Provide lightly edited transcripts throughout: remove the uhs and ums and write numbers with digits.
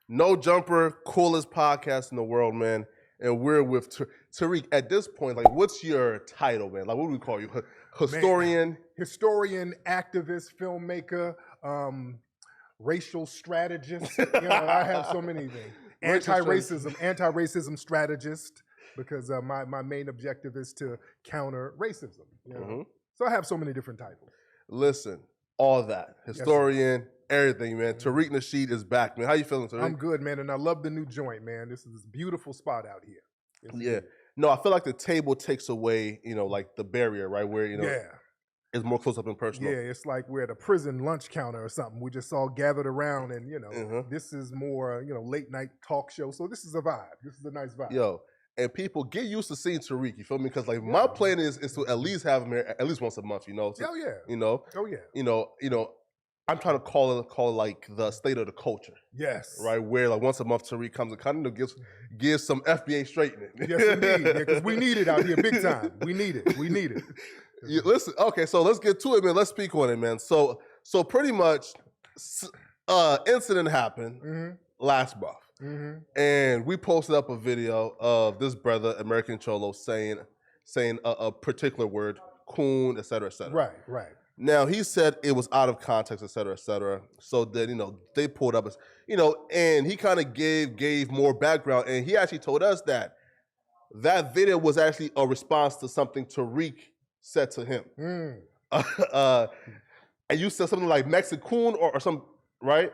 No Jumper, coolest podcast in the world, man. And we're with Tariq. At this point, like, what's your title, man? Like, what do we call you? Historian? Man, historian, activist, filmmaker, racial strategist. I have so many things. Anti-racism strategist, because my main objective is to counter racism. So I have so many different titles. Listen, all that. Historian, everything, man. Tariq Nasheed is back, man. How you feeling, Tariq? I'm good, man, and I love the new joint, man. This is this beautiful spot out here. Yeah. No, I feel like the table takes away, like the barrier, right? Where, it's more close up and personal. Yeah, it's like we're at a prison lunch counter or something. We just all gathered around and, this is more, late night talk show. So this is a vibe. This is a nice vibe. Yo, and people get used to seeing Tariq, you feel me? Because my plan is to at least have him here at least once a month, I'm trying to call it like the state of the culture. Yes. Right, where like once a month Tariq comes and kind of gives some FBA straightening. Yes, indeed. Because we need it out here big time. We need it. Listen, okay, so let's get to it, man. Let's speak on it, man. So pretty much, incident happened last month, and we posted up a video of this brother, American Cholo, saying a particular word, coon, et cetera, et cetera. Right. Now, he said it was out of context, et cetera, et cetera. So then, they pulled up, and he kind of gave more background. And he actually told us that video was actually a response to something Tariq said to him. And you said something like Mexican or something, right?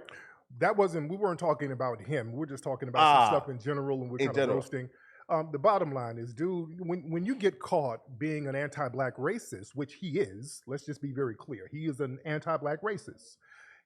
We weren't talking about him. We're just talking about some stuff in general, and we're kind of roasting. The bottom line is, dude, when you get caught being an anti-black racist, which he is, let's just be very clear, he is an anti-black racist.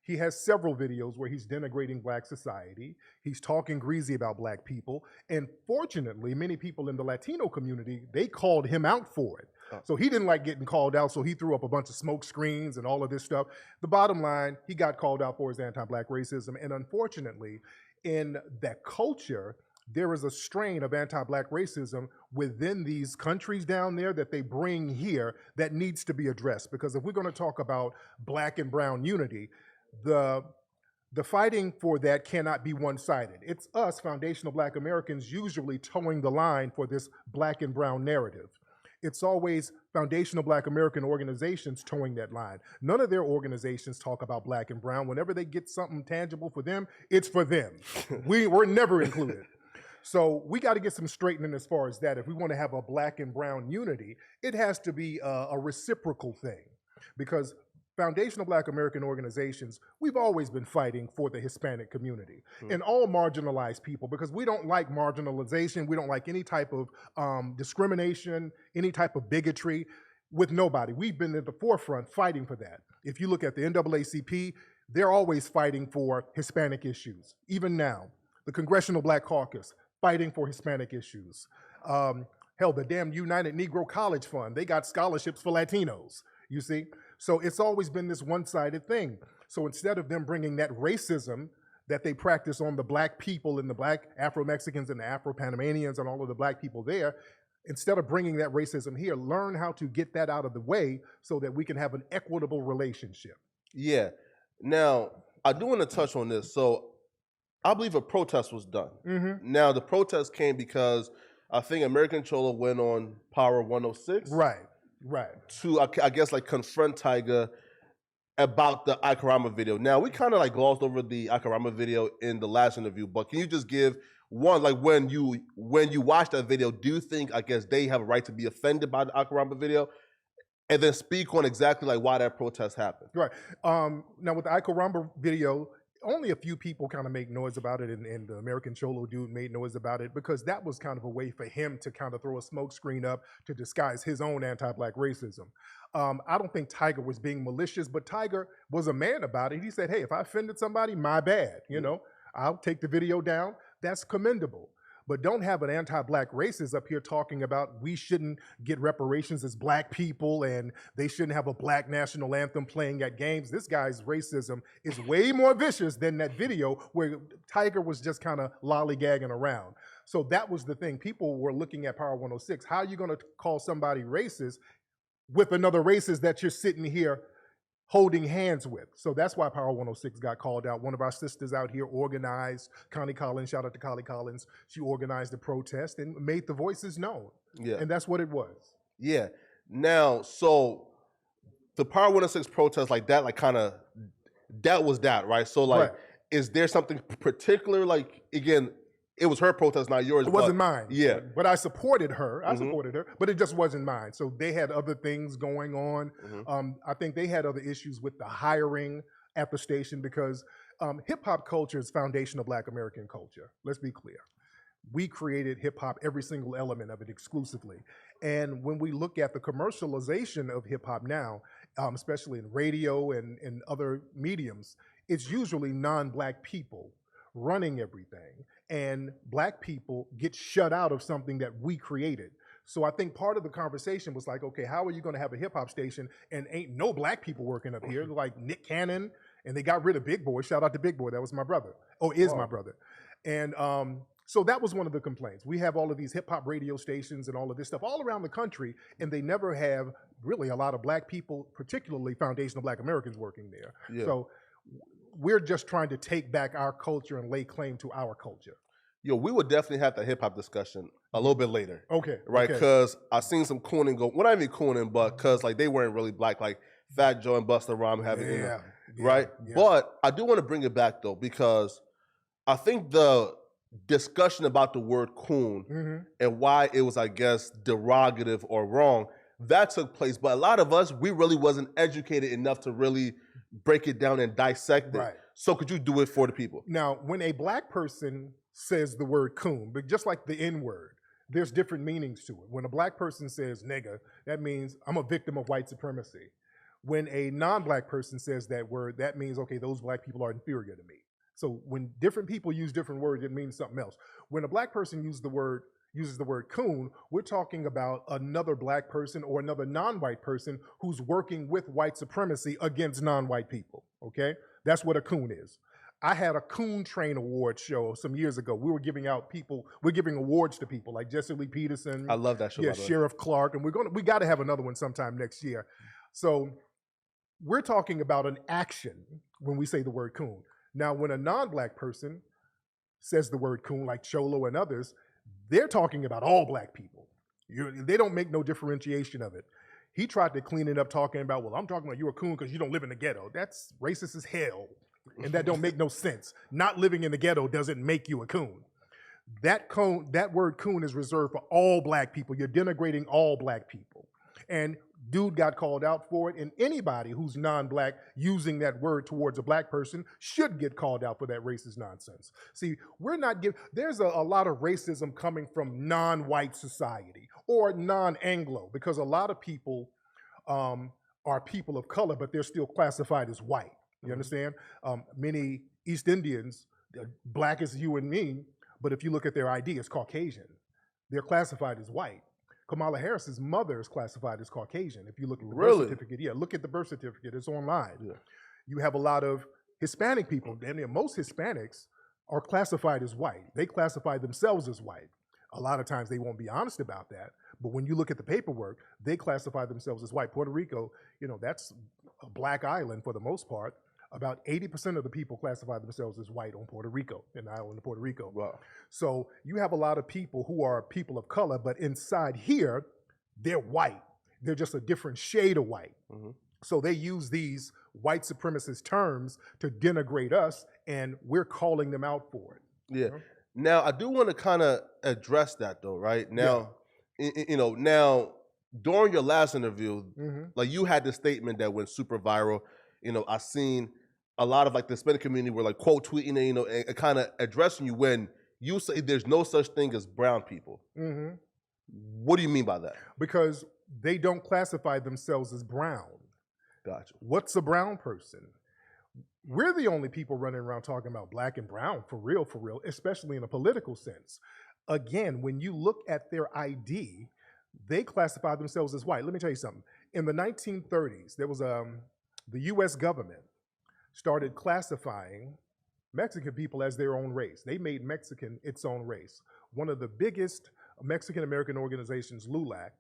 He has several videos where he's denigrating black society. He's talking greasy about black people. And fortunately, many people in the Latino community, they called him out for it. So he didn't like getting called out, so he threw up a bunch of smoke screens and all of this stuff. The bottom line, he got called out for his anti-black racism. And unfortunately, in that culture, there is a strain of anti-black racism within these countries down there that they bring here that needs to be addressed. Because if we're going to talk about black and brown unity, the fighting for that cannot be one-sided. It's us, foundational black Americans, usually towing the line for this black and brown narrative. It's always foundational black American organizations towing that line. None of their organizations talk about black and brown. Whenever they get something tangible for them, it's for them. We're never included. So we got to get some straightening as far as that. If we want to have a black and brown unity, it has to be a reciprocal thing, because foundational black American organizations, we've always been fighting for the Hispanic community and all marginalized people, because we don't like marginalization. We don't like any type of discrimination, any type of bigotry with nobody. We've been at the forefront fighting for that. If you look at the NAACP, they're always fighting for Hispanic issues. Even now, the Congressional Black Caucus, fighting for Hispanic issues. Hell, the damn United Negro College Fund, they got scholarships for Latinos, you see? So it's always been this one-sided thing. So instead of them bringing that racism that they practice on the black people and the black Afro-Mexicans and the Afro-Panamanians and all of the black people there, instead of bringing that racism here, learn how to get that out of the way so that we can have an equitable relationship. Yeah. Now, I do want to touch on this. So I believe a protest was done. Now, the protest came because I think American Cholo went on Power 106. Right. To, I guess, like, confront Tiger about the Ikarama video. Now, we kind of like glossed over the Ikarama video in the last interview, but can you just give one, like, when you watch that video, do you think, I guess, they have a right to be offended by the Ikarama video? And then speak on exactly like why that protest happened. Right. Now with the Ikarama video, only a few people kind of make noise about it, and the American Cholo dude made noise about it because that was kind of a way for him to kind of throw a smoke screen up to disguise his own anti-black racism. I don't think Tiger was being malicious, but Tiger was a man about it. He said, hey, if I offended somebody, my bad. I'll take the video down. That's commendable. But don't have an anti-black racist up here talking about we shouldn't get reparations as black people and they shouldn't have a black national anthem playing at games. This guy's racism is way more vicious than that video where Tiger was just kind of lollygagging around. So that was the thing. People were looking at Power 106. How are you going to call somebody racist with another racist that you're sitting here holding hands with. So that's why Power 106 got called out. One of our sisters out here organized, Connie Collins, shout out to Connie Collins. She organized the protest and made the voices known. Yeah. And that's what it was. Yeah. Now, so the Power 106 protest, like that, like kind of, that was that, right? So like, right. Is there something particular, like, again, it was her protest, not yours. It wasn't mine. Yeah. But I supported her. I supported her, but it just wasn't mine. So they had other things going on. I think they had other issues with the hiring at the station because hip hop culture is foundation of Black American culture. Let's be clear. We created hip hop, every single element of it exclusively. And when we look at the commercialization of hip hop now, especially in radio and other mediums, it's usually non-Black people running everything, and Black people get shut out of something that we created. So I think part of the conversation was like, okay, how are you gonna have a hip hop station and ain't no Black people working up here, like Nick Cannon, and they got rid of Big Boy. Shout out to Big Boy, that was my brother, is my brother. And so that was one of the complaints. We have all of these hip hop radio stations and all of this stuff all around the country, and they never have really a lot of Black people, particularly foundational Black Americans working there. Yeah. So we're just trying to take back our culture and lay claim to our culture. Yo, we would definitely have the hip hop discussion a little bit later. Okay. Right, because I seen some cooning go, well, not even cooning, but because like they weren't really Black, like Fat Joe and Busta Rhymes having, right? Yeah. But I do want to bring it back though, because I think the discussion about the word coon and why it was, I guess, derogative or wrong, that took place. But a lot of us, we really wasn't educated enough to really break it down and dissect it. Right. So could you do it for the people? Now, when a Black person says the word coon, but just like the N-word, there's different meanings to it. When a Black person says nigga, that means I'm a victim of white supremacy. When a non-Black person says that word, that means, okay, those Black people are inferior to me. So when different people use different words, it means something else. When a Black person uses the word coon, we're talking about another Black person or another non-white person who's working with white supremacy against non-white people, okay? That's what a coon is. I had a Coon Train Award show some years ago. We're giving awards to people like Jesse Lee Peterson. I love that show. Yeah, Sheriff Clark, and we got to have another one sometime next year. So we're talking about an action when we say the word coon. Now, when a non-Black person says the word coon, like Cholo and others, they're talking about all Black people. They don't make no differentiation of it. He tried to clean it up talking about, well, I'm talking about you're a coon because you don't live in the ghetto. That's racist as hell, and that don't make no sense. Not living in the ghetto doesn't make you a coon. That word coon is reserved for all Black people. You're denigrating all Black people. And dude got called out for it, and anybody who's non-Black using that word towards a Black person should get called out for that racist nonsense. See, there's a lot of racism coming from non-white society or non-Anglo, because a lot of people are people of color, but they're still classified as white. You understand? Many East Indians, Black as you and me, but if you look at their ID, it's Caucasian. They're classified as white. Kamala Harris's mother is classified as Caucasian. If you look at the birth certificate, look at the birth certificate, it's online. Yeah. You have a lot of Hispanic people, and most Hispanics are classified as white. They classify themselves as white. A lot of times they won't be honest about that, but when you look at the paperwork, they classify themselves as white. Puerto Rico, that's a Black island for the most part. About 80% of the people classify themselves as white on Puerto Rico, in the island of Puerto Rico. Wow. So you have a lot of people who are people of color, but inside here, they're white. They're just a different shade of white. So they use these white supremacist terms to denigrate us, and we're calling them out for it. Yeah. Now, I do want to kind of address that though, right? Now, now, during your last interview, like you had this statement that went super viral. I seen a lot of like the Hispanic community were like quote tweeting it, and kind of addressing you when you say there's no such thing as brown people. What do you mean by that? Because they don't classify themselves as brown. Gotcha. What's a brown person? We're the only people running around talking about Black and brown for real, especially in a political sense. Again, when you look at their ID, they classify themselves as white. Let me tell you something. In the 1930s, there was the U.S. government started classifying Mexican people as their own race. They made Mexican its own race. One of the biggest Mexican-American organizations, LULAC,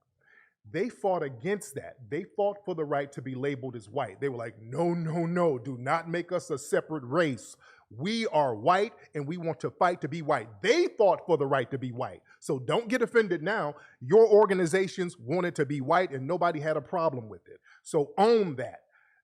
They fought against that. They fought for the right to be labeled as white. They were like, no, no, no, do not make us a separate race. We are white and we want to fight to be white. They fought for the right to be white. So don't get offended now. Your organizations wanted to be white and nobody had a problem with it. So own that.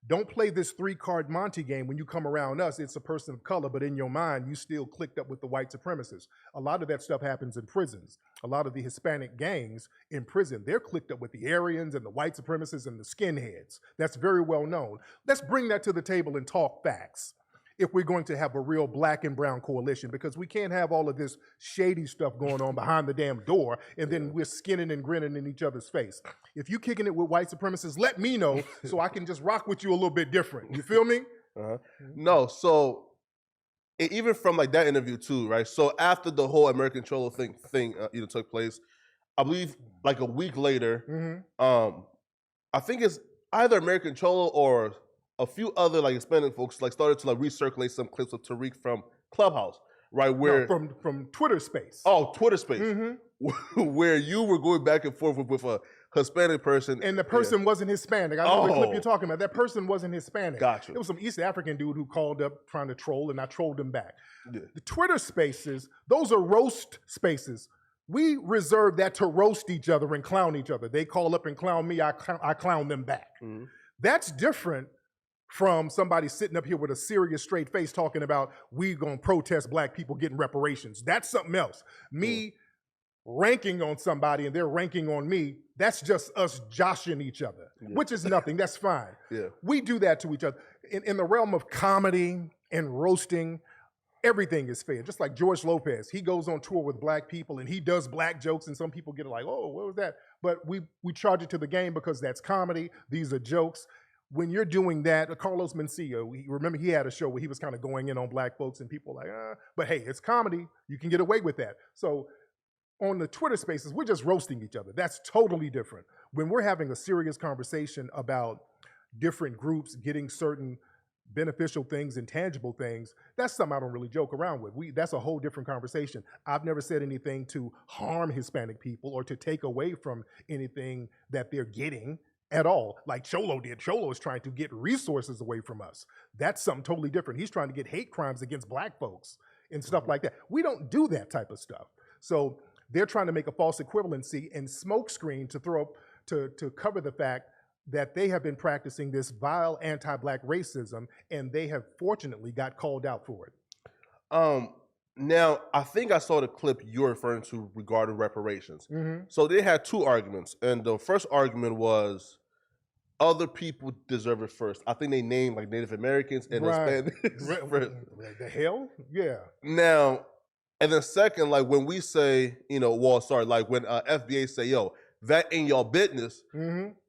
Don't play this 3-card Monte game. When you come around us, it's a person of color, but in your mind, you still clicked up with the white supremacists. A lot of that stuff happens in prisons. A lot of the Hispanic gangs in prison, they're clicked up with the Aryans and the white supremacists and the skinheads. That's very well known. Let's bring that to the table and talk facts if we're going to have a real black and brown coalition, because we can't have all of this shady stuff going on behind the damn door and then we're skinning and grinning in each other's face. If you kicking it with white supremacists, let me know so I can just rock with you a little bit different. You feel me? No, so even from like that interview too, right? So after the whole American Cholo thing took place, I believe like a week later, I think it's either American Cholo or a few other like Hispanic folks like started to like recirculate some clips of Tariq from Clubhouse, right? Where from Twitter Space. Oh, Twitter Space, where you were going back and forth with a Hispanic person, and the person wasn't Hispanic. I know the clip you're talking about. That person wasn't Hispanic. Gotcha. It was some East African dude who called up trying to troll, and I trolled him back. Yeah. The Twitter Spaces, those are roast spaces. We reserve that to roast each other and clown each other. They call up and clown me, I clown them back. That's different from somebody sitting up here with a serious straight face talking about we gonna protest black people getting reparations. That's something else. Me ranking on somebody and they're ranking on me, that's just us joshing each other, which is nothing, that's fine. We do that to each other. In the realm of comedy and roasting, everything is fair. Just like George Lopez, he goes on tour with black people and he does black jokes and some people get like, oh, what was that? But we charge it to the game because that's comedy, these are jokes. When you're doing that, Carlos Mencia, remember he had a show where he was kind of going in on black folks and people like, but hey, it's comedy. You can get away with that. So on the Twitter Spaces, we're just roasting each other. That's totally different. When we're having a serious conversation about different groups getting certain beneficial things and tangible things, that's something I don't really joke around with. That's a whole different conversation. I've never said anything to harm Hispanic people or to take away from anything that they're getting at all, like Cholo did. Cholo is trying to get resources away from us. That's something totally different. He's trying to get hate crimes against black folks and stuff like that. We don't do that type of stuff. So they're trying to make a false equivalency and smokescreen to throw up to cover the fact that they have been practicing this vile anti-black racism, and they have fortunately got called out for it. Now, I think I saw the clip you're referring to regarding reparations. So they had two arguments, and the first argument was other people deserve it first. I think they named like Native Americans and Hispanics. The hell? Yeah. Now, and then second, like when we say, like when FBA say, yo, that ain't your business,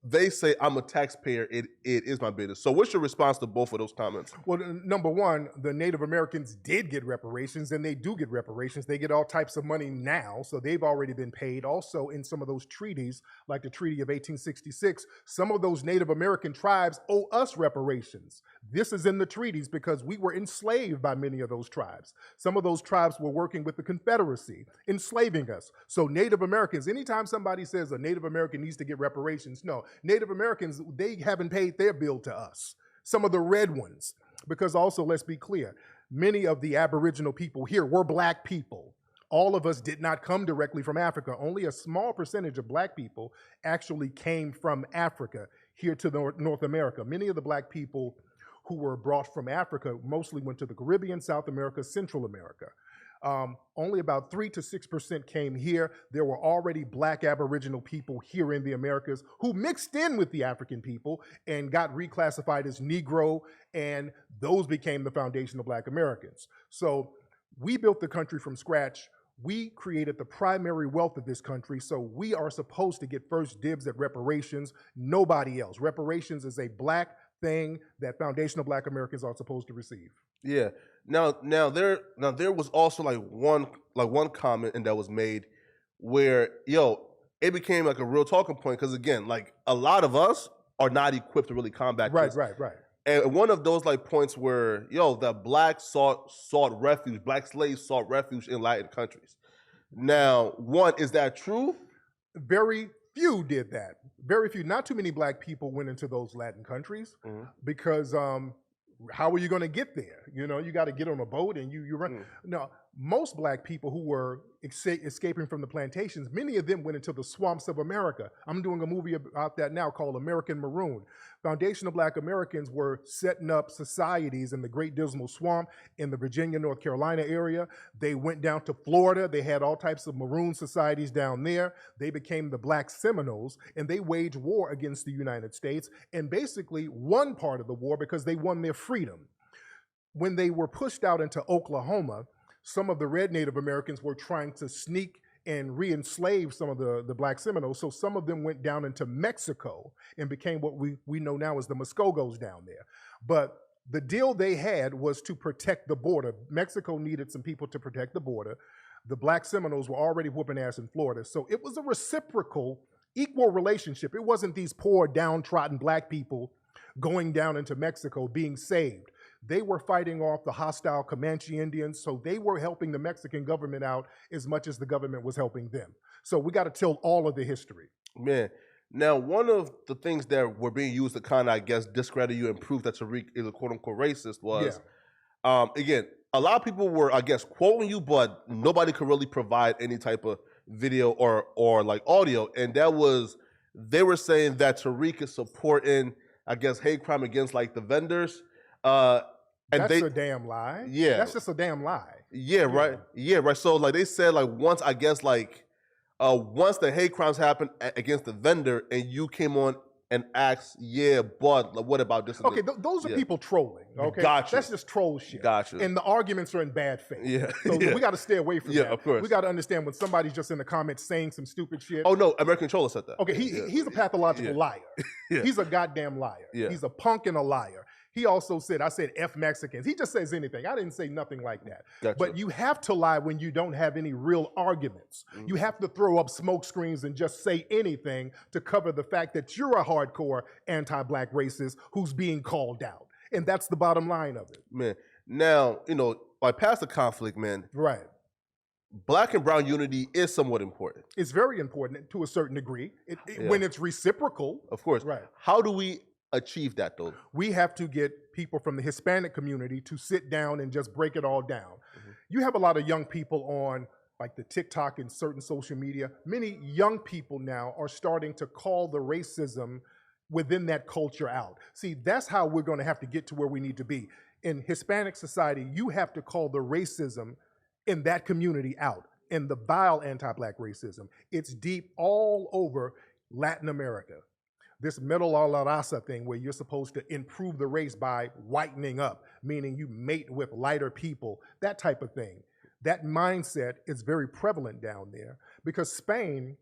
they say, I'm a taxpayer, it is my business. So what's your response to both of those comments? Well, number one, the Native Americans did get reparations, and they do get reparations. They get all types of money now, so they've already been paid. Also, in some of those treaties, like the Treaty of 1866, some of those Native American tribes owe us reparations. This is in the treaties because we were enslaved by many of those tribes. Some of those tribes were working with the Confederacy, enslaving us. So Native Americans, anytime somebody says a Native American needs to get reparations, no. Native Americans, they haven't paid their bill to us. Some of the red ones, because also, let's be clear, many of the Aboriginal people here were black people. All of us did not come directly from Africa. Only a small percentage of black people actually came from Africa here to North America. Many of the black people who were brought from Africa mostly went to the Caribbean, South America, Central America. Only about 3 to 6% came here. There were already black Aboriginal people here in the Americas who mixed in with the African people and got reclassified as Negro, and those became the foundation of black Americans. So we built the country from scratch. We created the primary wealth of this country, so we are supposed to get first dibs at reparations, nobody else. Reparations is a black thing that foundational black Americans are supposed to receive. Yeah. Now there was also like one comment and that was made where it became like a real talking point because again, like a lot of us are not equipped to really combat this. Right. And one of those like points where that blacks sought refuge, black slaves sought refuge in Latin countries. Now, one, is that true? Very Few did that. Very few. Not too many black people went into those Latin countries because how are you going to get there? You know, you got to get on a boat and you run. No, most black people who were escaping from the plantations, many of them went into the swamps of America. I'm doing a movie about that now called American Maroon. Foundational black Americans were setting up societies in the Great Dismal Swamp in the Virginia, North Carolina area. They went down to Florida. They had all types of maroon societies down there. They became the Black Seminoles, and they waged war against the United States and basically won part of the war because they won their freedom. When they were pushed out into Oklahoma, some of the red Native Americans were trying to sneak and re-enslave some of the Black Seminoles. So some of them went down into Mexico and became what we know now as the Muskogos down there. But the deal they had was to protect the border. Mexico needed some people to protect the border. The Black Seminoles were already whooping ass in Florida. So it was a reciprocal, equal relationship. It wasn't these poor, downtrodden black people going down into Mexico being saved. They were fighting off the hostile Comanche Indians, so they were helping the Mexican government out as much as the government was helping them. So we got to tell all of the history. Man, now one of the things that were being used to kind of, I guess, discredit you and prove that Tariq is a quote-unquote racist was, again, a lot of people were, I guess, quoting you, but nobody could really provide any type of video or like audio, and that was, they were saying that Tariq is supporting, I guess, hate crime against like the vendors. And that's a damn lie. Yeah. That's just a damn lie. Yeah, right. Yeah, right. So like they said, like once, I guess, like once the hate crimes happened against the vendor and you came on and asked, yeah, but like, what about this? Okay, those are people trolling. Okay, gotcha. That's just troll shit. Gotcha. And the arguments are in bad faith. Yeah. So we got to stay away from that. Yeah, of course. We got to understand when somebody's just in the comments saying some stupid shit. Oh no, American Controller said that. Okay, he's a pathological liar. He's a goddamn liar. He's a punk and a liar. He also said, I said F Mexicans. He just says anything. I didn't say nothing like that. Gotcha. But you have to lie when you don't have any real arguments. You have to throw up smoke screens and just say anything to cover the fact that you're a hardcore anti-black racist who's being called out. And that's the bottom line of it. Man, now, you know, like past the conflict, man. Right. Black and brown unity is somewhat important. It's very important to a certain degree. When it's reciprocal. Of course. Right. How do we achieve that though? We have to get people from the Hispanic community to sit down and just break it all down. You have a lot of young people on like the TikTok and certain social media. Many young people now are starting to call the racism within that culture out. See, that's how we're going to have to get to where we need to be. In Hispanic society, you have to call the racism in that community out, and the vile anti-black racism. It's deep all over Latin America. This metal a la raza thing where you're supposed to improve the race by whitening up, meaning you mate with lighter people, that type of thing. That mindset is very prevalent down there because Spain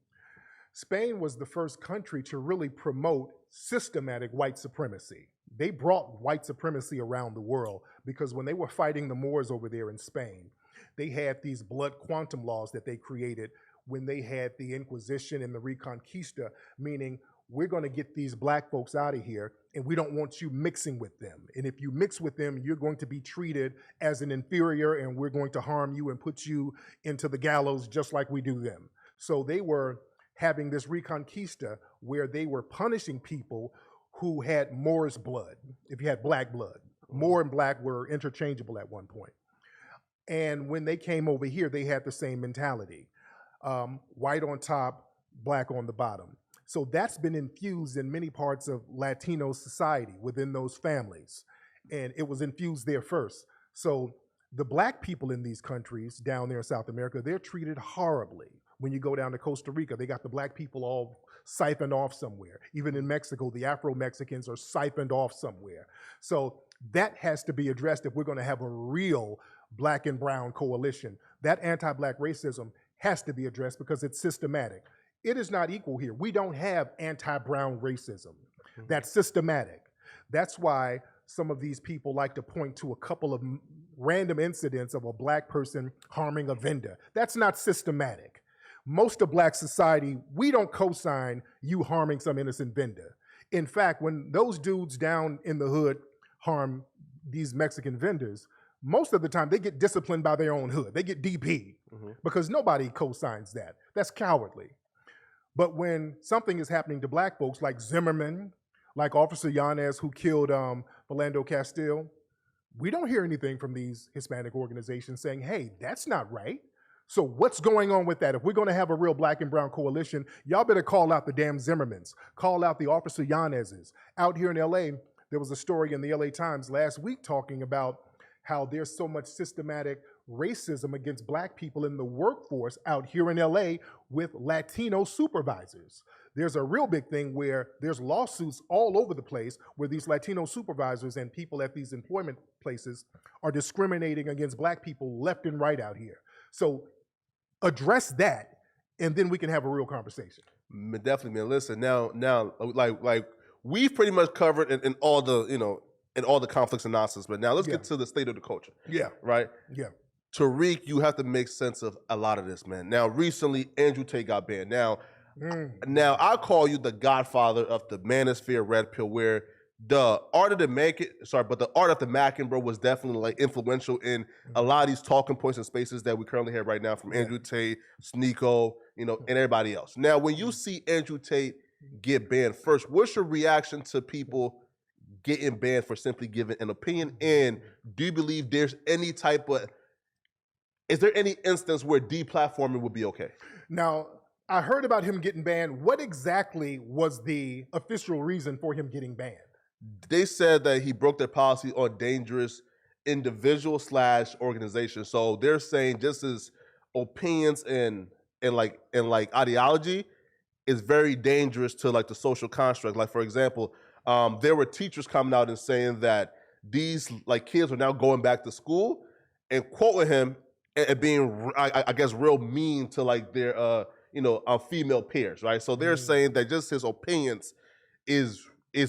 was the first country to really promote systematic white supremacy. They brought white supremacy around the world because when they were fighting the Moors over there in Spain, they had these blood quantum laws that they created when they had the Inquisition and the Reconquista, meaning we're going to get these black folks out of here and we don't want you mixing with them. And if you mix with them, you're going to be treated as an inferior and we're going to harm you and put you into the gallows just like we do them. So they were having this Reconquista where they were punishing people who had Moor's blood, if you had black blood. Moor and black were interchangeable at one point. And when they came over here, they had the same mentality. White on top, black on the bottom. So that's been infused in many parts of Latino society within those families. And it was infused there first. So the black people in these countries down there in South America, they're treated horribly. When you go down to Costa Rica, they got the black people all siphoned off somewhere. Even in Mexico, the Afro-Mexicans are siphoned off somewhere. So that has to be addressed if we're going to have a real black and brown coalition. That anti-black racism has to be addressed because it's systematic. It is not equal here. We don't have anti-brown racism. That's systematic. That's why some of these people like to point to a couple of random incidents of a black person harming a vendor. That's not systematic. Most of black society, we don't co-sign you harming some innocent vendor. In fact, when those dudes down in the hood harm these Mexican vendors, most of the time they get disciplined by their own hood. They get DP because nobody co-signs that. That's cowardly. But when something is happening to black folks, like Zimmerman, like Officer Yanez who killed Philando Castile, we don't hear anything from these Hispanic organizations saying, hey, that's not right. So what's going on with that? If we're going to have a real black and brown coalition, y'all better call out the damn Zimmermans, call out the Officer Yanezes. Out here in LA, there was a story in the LA Times last week talking about how there's so much systematic racism against black people in the workforce out here in LA with Latino supervisors. There's a real big thing where there's lawsuits all over the place where these Latino supervisors and people at these employment places are discriminating against black people left and right out here. So address that, and then we can have a real conversation. Definitely, man. Listen, now, like we've pretty much covered in all the, in all the conflicts and nonsense, but now let's get to the state of the culture. Yeah. Right? Yeah. Tariq, you have to make sense of a lot of this, man. Now, recently, Andrew Tate got banned. Now I call you the godfather of the manosphere red pill, where the art of the Mackin, bro, was definitely like influential in a lot of these talking points and spaces that we currently have right now from Andrew Tate, Sneeko, and everybody else. Now, when you see Andrew Tate get banned, first, what's your reaction to people getting banned for simply giving an opinion? And do you believe there's any type of, is there any instance where deplatforming would be okay? Now, I heard about him getting banned. What exactly was the official reason for him getting banned? They said that he broke their policy on dangerous individual/organization. So they're saying just his opinions and ideology is very dangerous to like the social construct. Like, for example, there were teachers coming out and saying that these like kids are now going back to school and quoting him and being, I guess, real mean to like their female peers, right? So they're saying that just his opinions is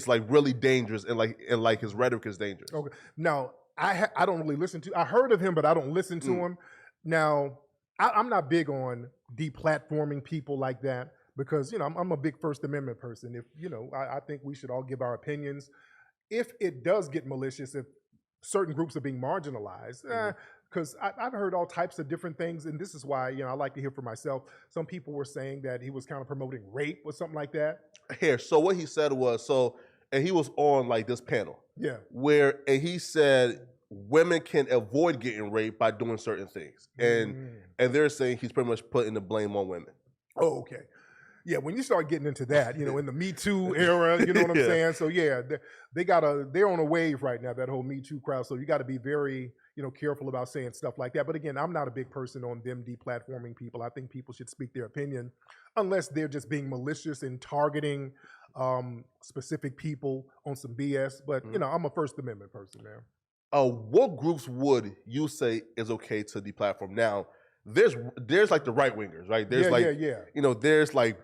like really dangerous, and like his rhetoric is dangerous. Okay. Now, I don't really listen to. I heard of him, but I don't listen to him. Now, I'm not big on deplatforming people like that because I'm a big First Amendment person. If I think we should all give our opinions. If it does get malicious, if certain groups are being marginalized. Because I've heard all types of different things, and this is why I like to hear for myself. Some people were saying that he was kind of promoting rape or something like that. Here, so what he said was, and he was on like this panel, and he said women can avoid getting raped by doing certain things, and they're saying he's pretty much putting the blame on women. Oh, okay. Yeah, when you start getting into that, in the Me Too era, you know what I'm saying? So yeah, they're on a wave right now, that whole Me Too crowd. So you got to be very careful about saying stuff like that. But again, I'm not a big person on them deplatforming people. I think people should speak their opinion unless they're just being malicious and targeting specific people on some BS. But, I'm a First Amendment person, man. What groups would you say is okay to deplatform? Now, there's like the right wingers, right? There's there's like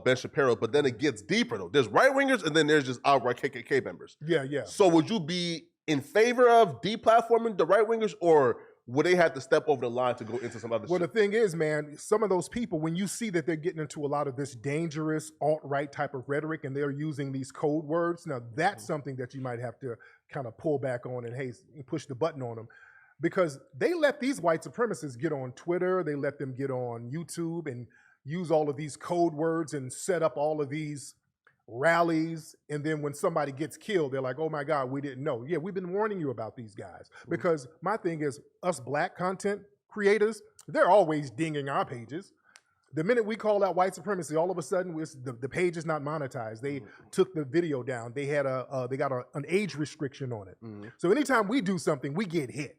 Ben Shapiro, but then it gets deeper though. There's right wingers, and then there's just outright KKK members. Yeah. So would you be in favor of deplatforming the right wingers, or would they have to step over the line to go into some other? Well, the thing is, man, some of those people, when you see that they're getting into a lot of this dangerous alt-right type of rhetoric, and they're using these code words, now that's something that you might have to kind of pull back on and push the button on them. Because they let these white supremacists get on Twitter, they let them get on YouTube and use all of these code words and set up all of these rallies. And then when somebody gets killed, they're like, oh my God, we didn't know. Yeah, we've been warning you about these guys. Because my thing is, us black content creators, they're always dinging our pages. The minute we call out white supremacy, all of a sudden the page is not monetized. They took the video down. They had they got an age restriction on it. So anytime we do something, we get hit.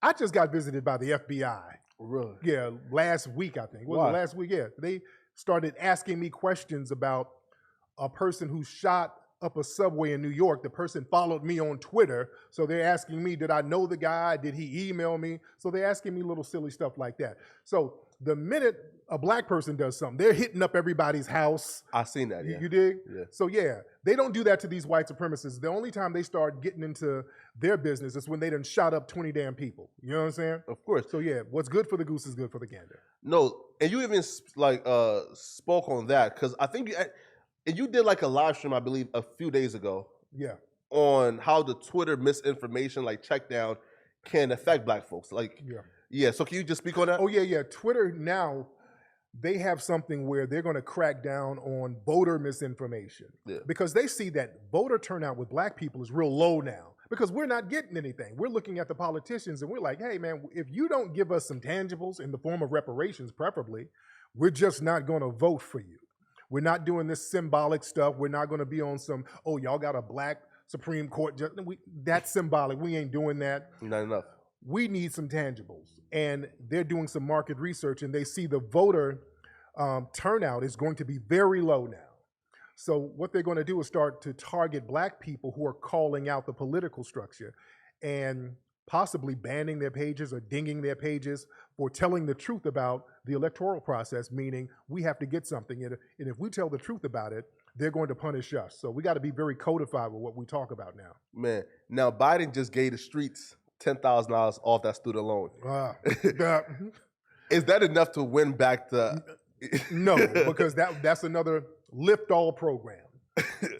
I just got visited by the FBI. Really? Yeah, last week, I think. Why? Last week, yeah. They started asking me questions about a person who shot up a subway in New York. The person followed me on Twitter. So they're asking me, did I know the guy? Did he email me? So they're asking me little silly stuff like that. So the minute a black person does something, they're hitting up everybody's house. I seen that, yeah. You dig? Yeah. So yeah, they don't do that to these white supremacists. The only time they start getting into their business is when they done shot up 20 damn people. You know what I'm saying? Of course. So yeah, what's good for the goose is good for the gander. No, and you even spoke on that, because I think you did like a live stream, I believe, a few days ago. Yeah. On how the Twitter misinformation, like check down, can affect black folks. Like, yeah. So can you just speak on that? Oh yeah. Twitter now, they have something where they're going to crack down on voter misinformation because they see that voter turnout with black people is real low now because we're not getting anything. We're looking at the politicians and we're like, hey, man, if you don't give us some tangibles in the form of reparations, preferably, we're just not going to vote for you. We're not doing this symbolic stuff. We're not going to be on some, oh, y'all got a black Supreme Court judge. That's symbolic. We ain't doing that. Not enough. We need some tangibles. And they're doing some market research and they see the voter turnout is going to be very low now. So what they're going to do is start to target black people who are calling out the political structure and possibly banning their pages or dinging their pages for telling the truth about the electoral process, meaning we have to get something. And if we tell the truth about it, they're going to punish us. So we got to be very codified with what we talk about now. Man, now Biden just gave the streets $10,000 off that student loan. Is that enough to win back the... No, because that's another lift-all program.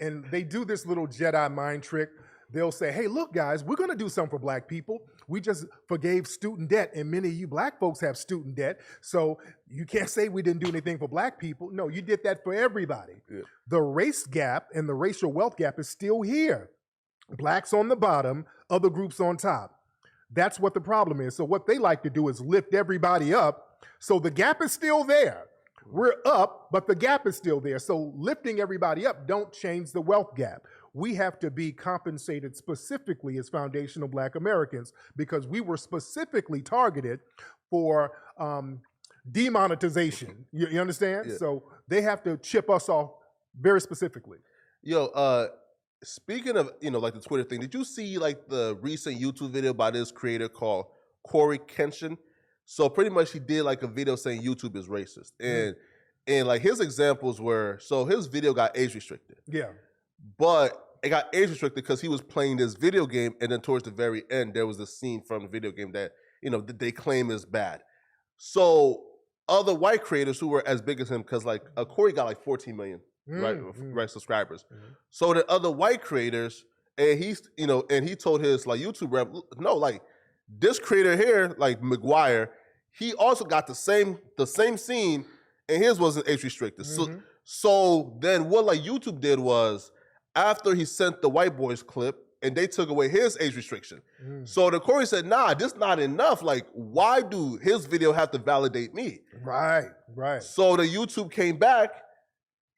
And they do this little Jedi mind trick. They'll say, hey, look, guys, we're going to do something for black people. We just forgave student debt, and many of you black folks have student debt, so you can't say we didn't do anything for black people. No, you did that for everybody. Yeah. The race gap and the racial wealth gap is still here. Blacks on the bottom, other groups on top. That's what the problem is. So what they like to do is lift everybody up, so the gap is still there. We're up, but the gap is still there. So lifting everybody up don't change the wealth gap. We have to be compensated specifically as foundational black Americans because we were specifically targeted for demonetization. You understand? Yeah. So they have to chip us off very specifically. Yo, speaking of, like the Twitter thing, did you see like the recent YouTube video by this creator called Corey Kenshin? So pretty much he did like a video saying YouTube is racist. And like his examples were, so his video got age restricted. Yeah. But it got age restricted because he was playing this video game, and then towards the very end, there was a scene from the video game that, that they claim is bad. So other white creators who were as big as him, because like Corey got like 14 million right subscribers. So the other white creators, and he's, and he told his like YouTube rep, no, like this creator here, like McGuire, he also got the same scene, and his wasn't age restricted. So then what like YouTube did was, after he sent the white boys clip and they took away his age restriction. So the Corey said, nah, this not enough. Like, why do his video have to validate me? Right. So the YouTube came back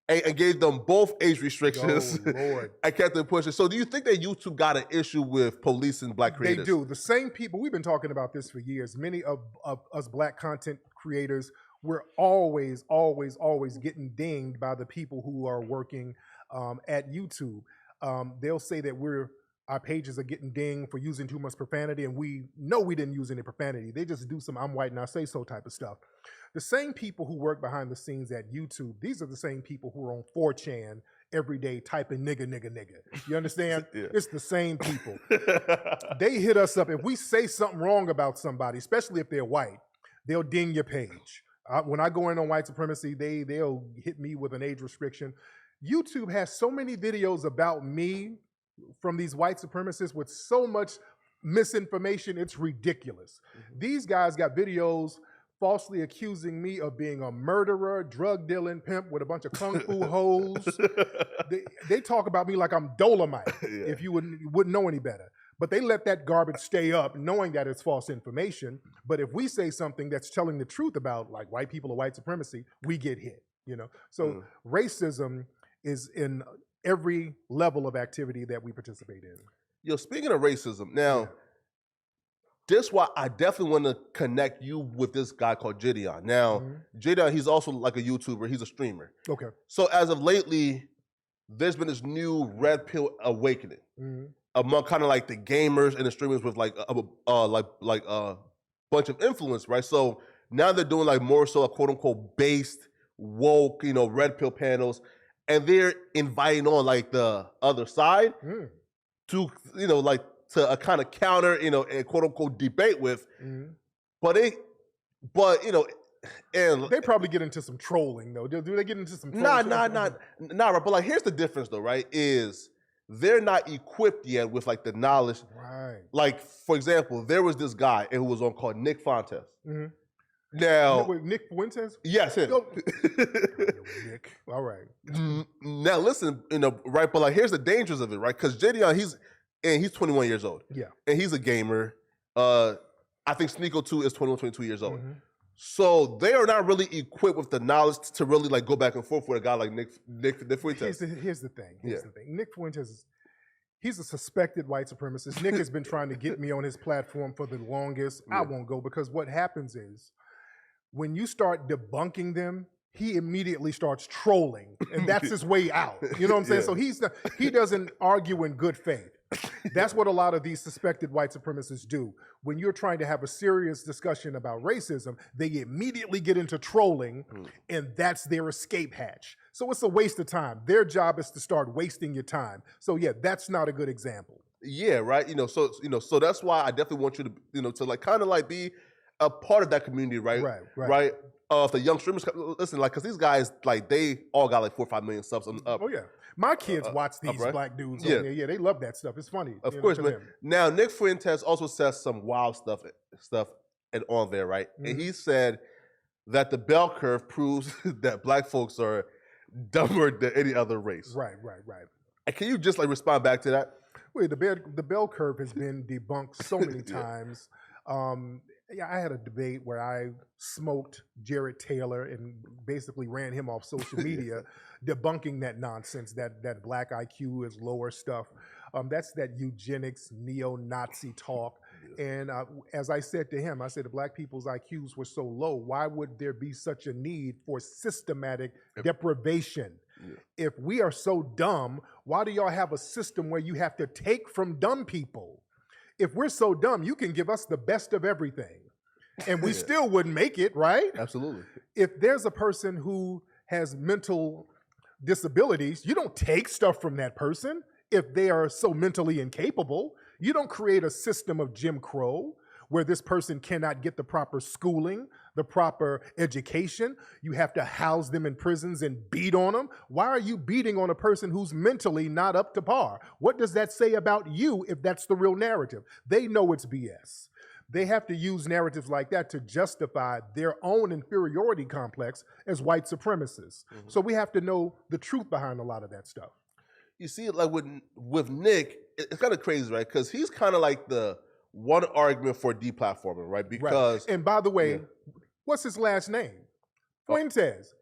and gave them both age restrictions. Oh, Lord. I kept them pushing. So do you think that YouTube got an issue with policing black creators? They do. The same people, we've been talking about this for years. Many of us black content creators, we're always getting dinged by the people who are working at YouTube. They'll say that our pages are getting dinged for using too much profanity, and we know we didn't use any profanity. They just do some I'm white and I say so type of stuff. The same people who work behind the scenes at YouTube, these are the same people who are on 4chan every day typing nigga. You understand? Yeah. It's the same people. They hit us up. If we say something wrong about somebody, especially if they're white, they'll ding your page. When I go in on white supremacy, they'll hit me with an age restriction. YouTube has so many videos about me from these white supremacists with so much misinformation, it's ridiculous. These guys got videos falsely accusing me of being a murderer, drug dealing pimp with a bunch of kung fu hoes. They talk about me like I'm Dolomite, if you wouldn't know any better. But they let that garbage stay up knowing that it's false information. But if we say something that's telling the truth about like white people or white supremacy, we get hit, So racism is in every level of activity that we participate in. Yo, speaking of racism, now, this why I definitely want to connect you with this guy called Gideon. Now, Gideon, he's also like a YouTuber. He's a streamer. Okay. So as of lately, there's been this new red pill awakening among kind of like the gamers and the streamers with like a bunch of influence, right? So now they're doing like more so a quote unquote based woke, red pill panels. And they're inviting on like the other side to, to a kind of counter, a quote unquote debate with. But and they probably get into some trolling though. Do they get into some trolling? Nah, right. But like, here's the difference though, right? Is they're not equipped yet with like the knowledge. Right. Like, for example, there was this guy who was on called Nick Fuentes. Now, Nick Fuentes? Yes, him. Nick. All right. Now listen, right, but like here's the dangers of it, right? Because Gideon, he's 21 years old. Yeah. And he's a gamer. I think Sneeko too is 21, 22 years old. So they are not really equipped with the knowledge to really like go back and forth with a guy like Nick Fuentes. Here's the thing. Nick Fuentes, he's a suspected white supremacist. Nick has been trying to get me on his platform for the longest. I won't go because what happens is when you start debunking them, he immediately starts trolling, and that's his way out. You know what I'm saying? So he doesn't argue in good faith. That's what a lot of these suspected white supremacists do. When you're trying to have a serious discussion about racism, they immediately get into trolling, and that's their escape hatch. So it's a waste of time. Their job is to start wasting your time. So yeah, that's not a good example. Yeah, right. So that's why I definitely want you to, to like kind of like be a part of that community, right? Right. Of the young streamers, listen, like, because these guys, like, they all got like 4 or 5 million subs up. Oh yeah, my kids watch these black dudes. On there. Yeah, they love that stuff. It's funny, of course, man. Now, Nick Fuentes also says some wild stuff and on there, right? And he said that the bell curve proves that black folks are dumber than any other race. Right. And can you just like respond back to that? Wait, the bell curve has been debunked so many times. I had a debate where I smoked Jared Taylor and basically ran him off social media, debunking that nonsense, that black IQ is lower stuff. That's that eugenics, neo-Nazi talk. And as I said to him, I said, the black people's IQs were so low, why would there be such a need for systematic deprivation? If we are so dumb, why do y'all have a system where you have to take from dumb people? If we're so dumb, you can give us the best of everything, and we still wouldn't make it, right? Absolutely. If there's a person who has mental disabilities, you don't take stuff from that person if they are so mentally incapable. You don't create a system of Jim Crow where this person cannot get the proper schooling, the proper education. You have to house them in prisons and beat on them. Why are you beating on a person who's mentally not up to par? What does that say about you if that's the real narrative? They know it's BS. They have to use narratives like that to justify their own inferiority complex as white supremacists. So we have to know the truth behind a lot of that stuff. You see, like with Nick, it's kind of crazy, right? Because he's kind of like the one argument for deplatforming, right? Because and by the way, what's his last name? Fuentes.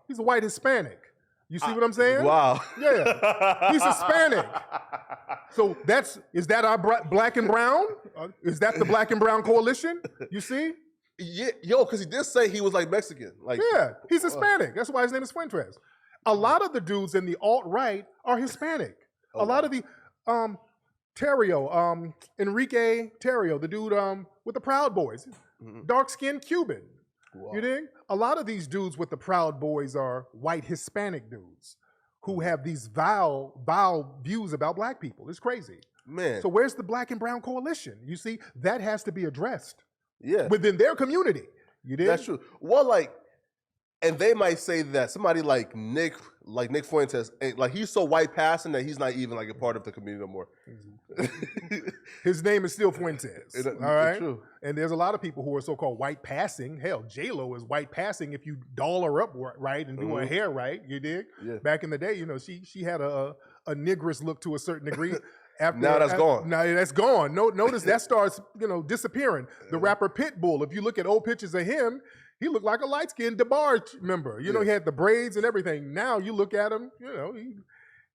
He's a white Hispanic. You see what I'm saying? Wow. Yeah, he's Hispanic. So is that our black and brown? Is that the black and brown coalition? You see? Yeah, because he did say he was like Mexican. Like, yeah, he's Hispanic. That's why his name is Fuentes. A lot of the dudes in the alt-right are Hispanic. A lot of the Enrique Terrio, the dude with the Proud Boys, dark-skinned Cuban. Wow. You dig? A lot of these dudes with the Proud Boys are white Hispanic dudes who have these vile views about black people. It's crazy. Man. So where's the black and brown coalition? You see, that has to be addressed. Yeah. Within their community. You dig? That's true. Well, like, and they might say that somebody like Nick Fuentes, like he's so white passing that he's not even like a part of the community no more. His name is still Fuentes. All right. True. And there's a lot of people who are so-called white passing. Hell, J-Lo is white passing if you doll her up right and do her hair right. You dig? Yeah. Back in the day, she had a negress look to a certain degree. Now that's gone. Now that's gone. Notice that starts, disappearing. The rapper Pitbull, if you look at old pictures of him, he looked like a light-skinned DeBarge member. He had the braids and everything. Now you look at him,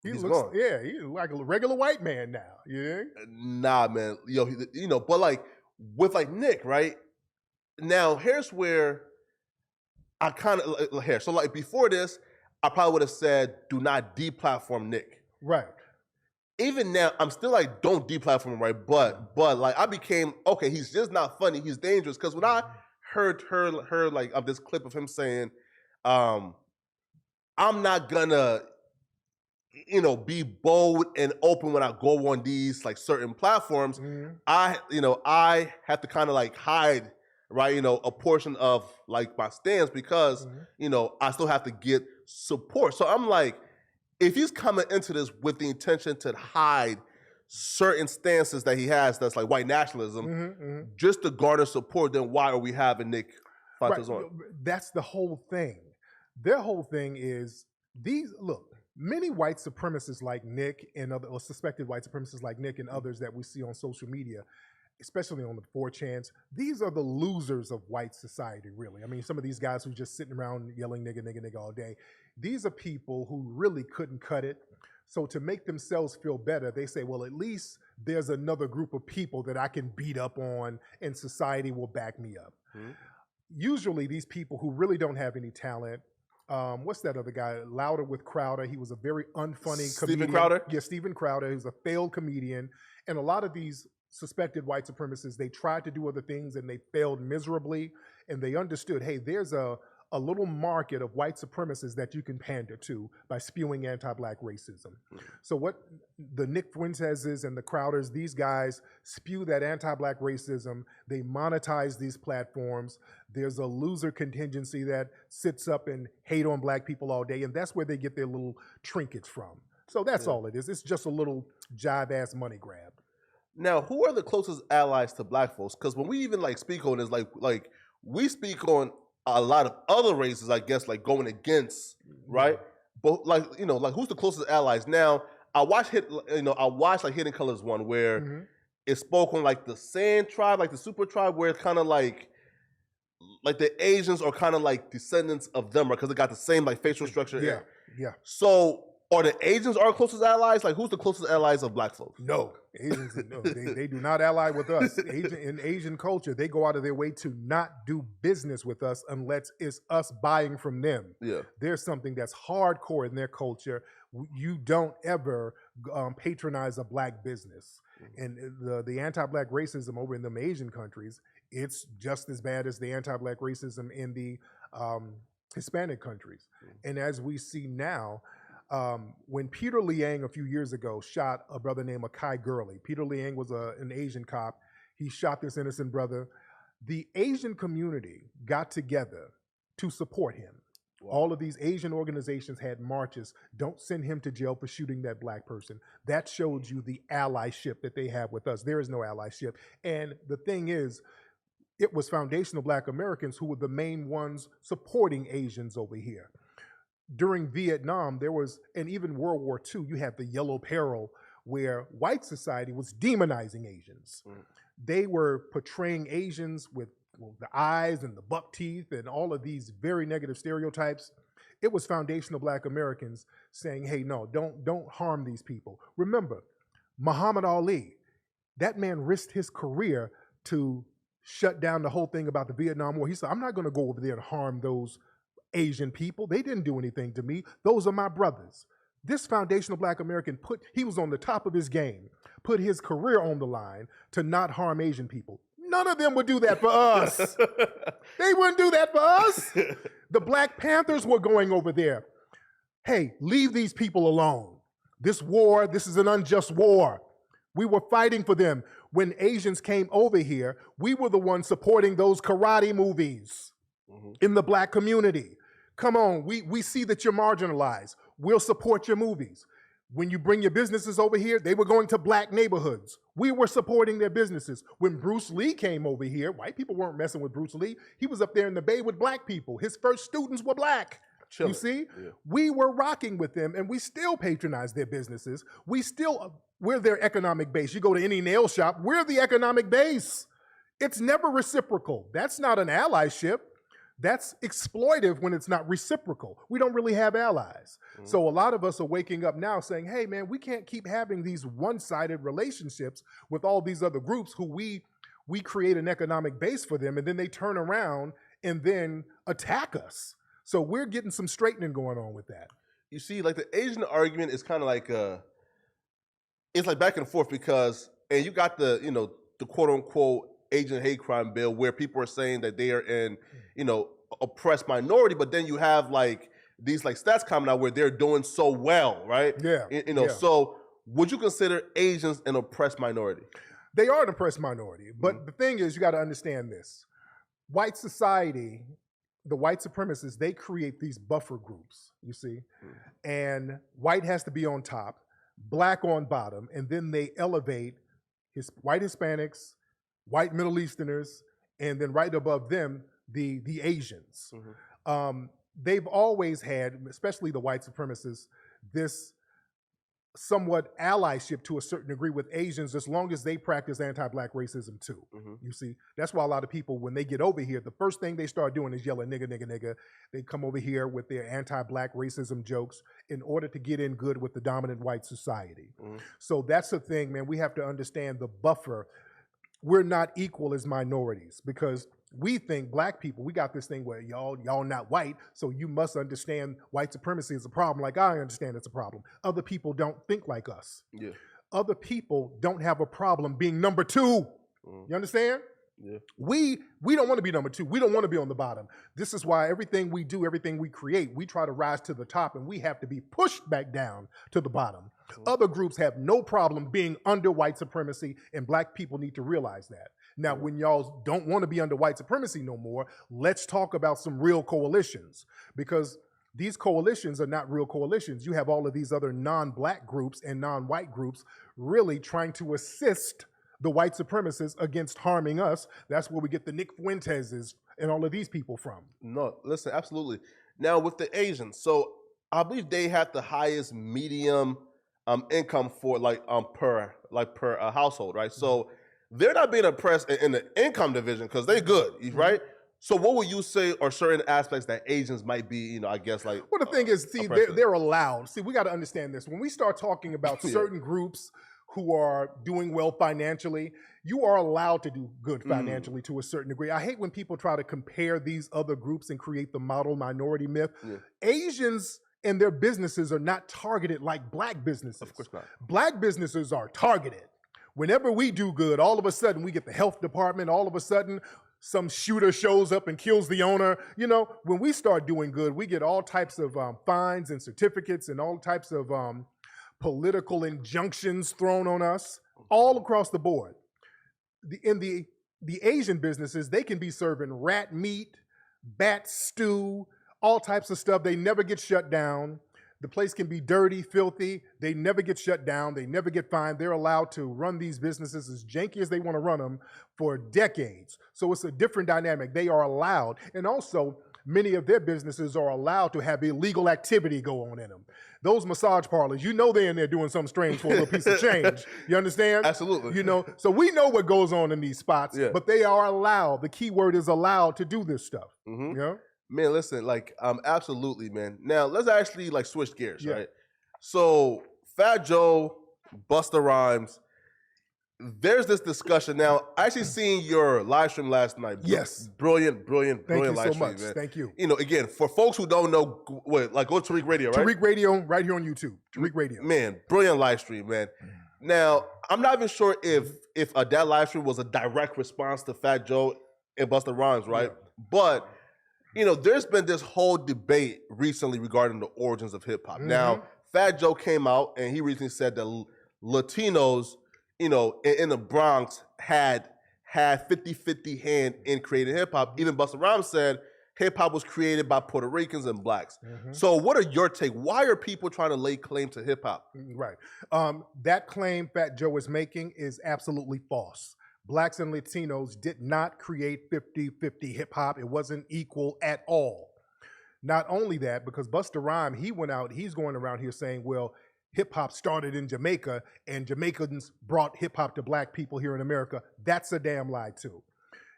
he's looks gone. Yeah, he's like a regular white man now. Yeah. Nah, man. But like with like Nick, right? Now here's where I kind of here. So like before this, I probably would have said, do not deplatform Nick. Right. Even now, I'm still like, don't deplatform him, right? But like I became, okay, he's just not funny. He's dangerous. Because when I heard her like of this clip of him saying, I'm not gonna, be bold and open when I go on these like certain platforms. I have to kind of like hide, right? A portion of like my stance because, I still have to get support. So I'm like, if he's coming into this with the intention to hide certain stances that he has that's like white nationalism, just to garner support, then why are we having Nick Fuentes on. That's the whole thing. Their whole thing is many white supremacists like Nick and other, or suspected white supremacists like Nick and others that we see on social media, especially on the 4chans, these are the losers of white society, really. I mean, some of these guys who just sitting around yelling nigga, nigga, nigga all day, these are people who really couldn't cut it. So to make themselves feel better, they say, well, at least there's another group of people that I can beat up on and society will back me up. Mm-hmm. Usually these people who really don't have any talent, what's that other guy? Louder with Crowder. He was a very unfunny comedian. Steven Crowder? Yeah, Steven Crowder, who's a failed comedian. And a lot of these suspected white supremacists, they tried to do other things and they failed miserably. And they understood, hey, there's a little market of white supremacists that you can pander to by spewing anti-black racism. Mm-hmm. So what the Nick Fuenteses and the Crowders, these guys spew that anti-black racism. They monetize these platforms. There's a loser contingency that sits up and hate on black people all day, and that's where they get their little trinkets from. So that's all it is. It's just a little jive-ass money grab. Now, who are the closest allies to black folks? Because when we even speak on this, like we speak on a lot of other races, I guess, like going against, right? But who's the closest allies? Now, I watched Hidden Colors one where it spoke on like the Sand tribe, like the super tribe, where it's kind of like the Asians are kind of like descendants of them, right? Because they got the same like facial structure. Yeah. So are the Asians our closest allies? Like, who's the closest allies of black folks? No, Asians, no, they do not ally with us. In Asian culture, they go out of their way to not do business with us unless it's us buying from them. Yeah, there's something that's hardcore in their culture. You don't ever patronize a black business. And the anti-black racism over in them Asian countries, it's just as bad as the anti-black racism in the Hispanic countries. And as we see now, when Peter Liang a few years ago shot a brother named Akai Gurley, Peter Liang was an Asian cop. He shot this innocent brother. The Asian community got together to support him. Wow. All of these Asian organizations had marches. Don't send him to jail for shooting that black person. That showed you the allyship that they have with us. There is no allyship. And the thing is, it was foundational black Americans who were the main ones supporting Asians over here. During Vietnam, there was, and even World War II, you had the Yellow Peril, where white society was demonizing Asians. They were portraying Asians with the eyes and the buck teeth and all of these very negative stereotypes. It was foundational black Americans saying, hey, no, don't harm these people. Remember, Muhammad Ali, that man risked his career to shut down the whole thing about the Vietnam War. He said, I'm not going to go over there and harm those Asian people. They didn't do anything to me. Those are my brothers. This foundational black American he was on the top of his game, put his career on the line to not harm Asian people. None of them would do that for us. They wouldn't do that for us. The Black Panthers were going over there. Hey, leave these people alone. This war, this is an unjust war. We were fighting for them. When Asians came over here, we were the ones supporting those karate movies in the black community. Come on, we see that you're marginalized. We'll support your movies. When you bring your businesses over here, they were going to black neighborhoods. We were supporting their businesses. When Bruce Lee came over here, white people weren't messing with Bruce Lee. He was up there in the Bay with black people. His first students were black. You see? Yeah. We were rocking with them, and we still patronize their businesses. We're their economic base. You go to any nail shop, we're the economic base. It's never reciprocal. That's not an allyship. That's exploitive when it's not reciprocal. We don't really have allies. So a lot of us are waking up now saying, hey, man, we can't keep having these one-sided relationships with all these other groups who we create an economic base for them, and then they turn around and then attack us. So we're getting some straightening going on with that. You see, like the Asian argument is kind of like, it's like back and forth because, and you got the quote-unquote Asian hate crime bill where people are saying that they are in, oppressed minority, but then you have like these like stats coming out where they're doing so well, right? Yeah. So would you consider Asians an oppressed minority? They are an oppressed minority, but the thing is, you got to understand this. White society, the white supremacists, they create these buffer groups, you see, and white has to be on top, black on bottom, and then they elevate white Hispanics, white Middle Easterners, and then right above them, the Asians. They've always had, especially the white supremacists, this somewhat allyship to a certain degree with Asians as long as they practice anti-black racism too. You see, that's why a lot of people, when they get over here, the first thing they start doing is yelling nigga, nigga, nigga. They come over here with their anti-black racism jokes in order to get in good with the dominant white society. So that's the thing, man. We have to understand the buffer. We're not equal as minorities because we think black people, we got this thing where y'all not white, so you must understand white supremacy is a problem like I understand it's a problem. Other people don't think like us. Other people don't have a problem being number two. You understand? We don't want to be number two. We don't want to be on the bottom. This is why everything we do, everything we create, we try to rise to the top and we have to be pushed back down to the bottom. Other groups have no problem being under white supremacy, and black people need to realize that. Now, when y'all don't want to be under white supremacy no more, let's talk about some real coalitions, because these coalitions are not real coalitions. You have all of these other non-black groups and non-white groups really trying to assist the white supremacists against harming us. That's where we get the Nick Fuenteses and all of these people from. No, listen, absolutely. Now with the Asians, so I believe they have the highest medium income for per household, right? So they're not being oppressed in the income division because they're good, right? So what would you say are certain aspects that Asians might be, I guess like... Well, the thing is, see, they're allowed. See, we got to understand this. When we start talking about certain groups who are doing well financially, you are allowed to do good financially to a certain degree. I hate when people try to compare these other groups and create the model minority myth. Asians and their businesses are not targeted like black businesses. Of course not. Black businesses are targeted. Whenever we do good, all of a sudden we get the health department, all of a sudden some shooter shows up and kills the owner. When we start doing good, we get all types of fines and certificates and all types of political injunctions thrown on us all across the board. In the Asian businesses, they can be serving rat meat, bat stew, all types of stuff. They never get shut down. The place can be dirty, filthy. They never get shut down. They never get fined. They're allowed to run these businesses as janky as they want to run them for decades. So it's a different dynamic. They are allowed. And also, many of their businesses are allowed to have illegal activity go on in them. Those massage parlors, they're in there doing something strange for a little piece of change. You understand? Absolutely. So we know what goes on in these spots, but they are allowed. The key word is allowed to do this stuff. Man, listen, absolutely, man. Now, let's actually, switch gears, right? So, Fat Joe, Busta Rhymes, there's this discussion. Now, I actually seen your live stream last night. Yes. Brilliant live stream, man. Thank you so much. Thank you. Again, for folks who don't know, go to Tariq Radio, right? Tariq Radio, right here on YouTube. Tariq Radio. Man, brilliant live stream, man. Now, I'm not even sure if that live stream was a direct response to Fat Joe and Busta Rhymes, right? But... there's been this whole debate recently regarding the origins of hip hop. Now, Fat Joe came out and he recently said that Latinos, in the Bronx had 50-50 hand in creating hip hop. Even Busta Rhymes said hip hop was created by Puerto Ricans and blacks. So what are your take? Why are people trying to lay claim to hip hop? Right. That claim Fat Joe is making is absolutely false. Blacks and Latinos did not create 50-50 hip hop. It wasn't equal at all. Not only that, because Busta Rhymes, he's going around here saying, well, hip hop started in Jamaica and Jamaicans brought hip hop to black people here in America. That's a damn lie too.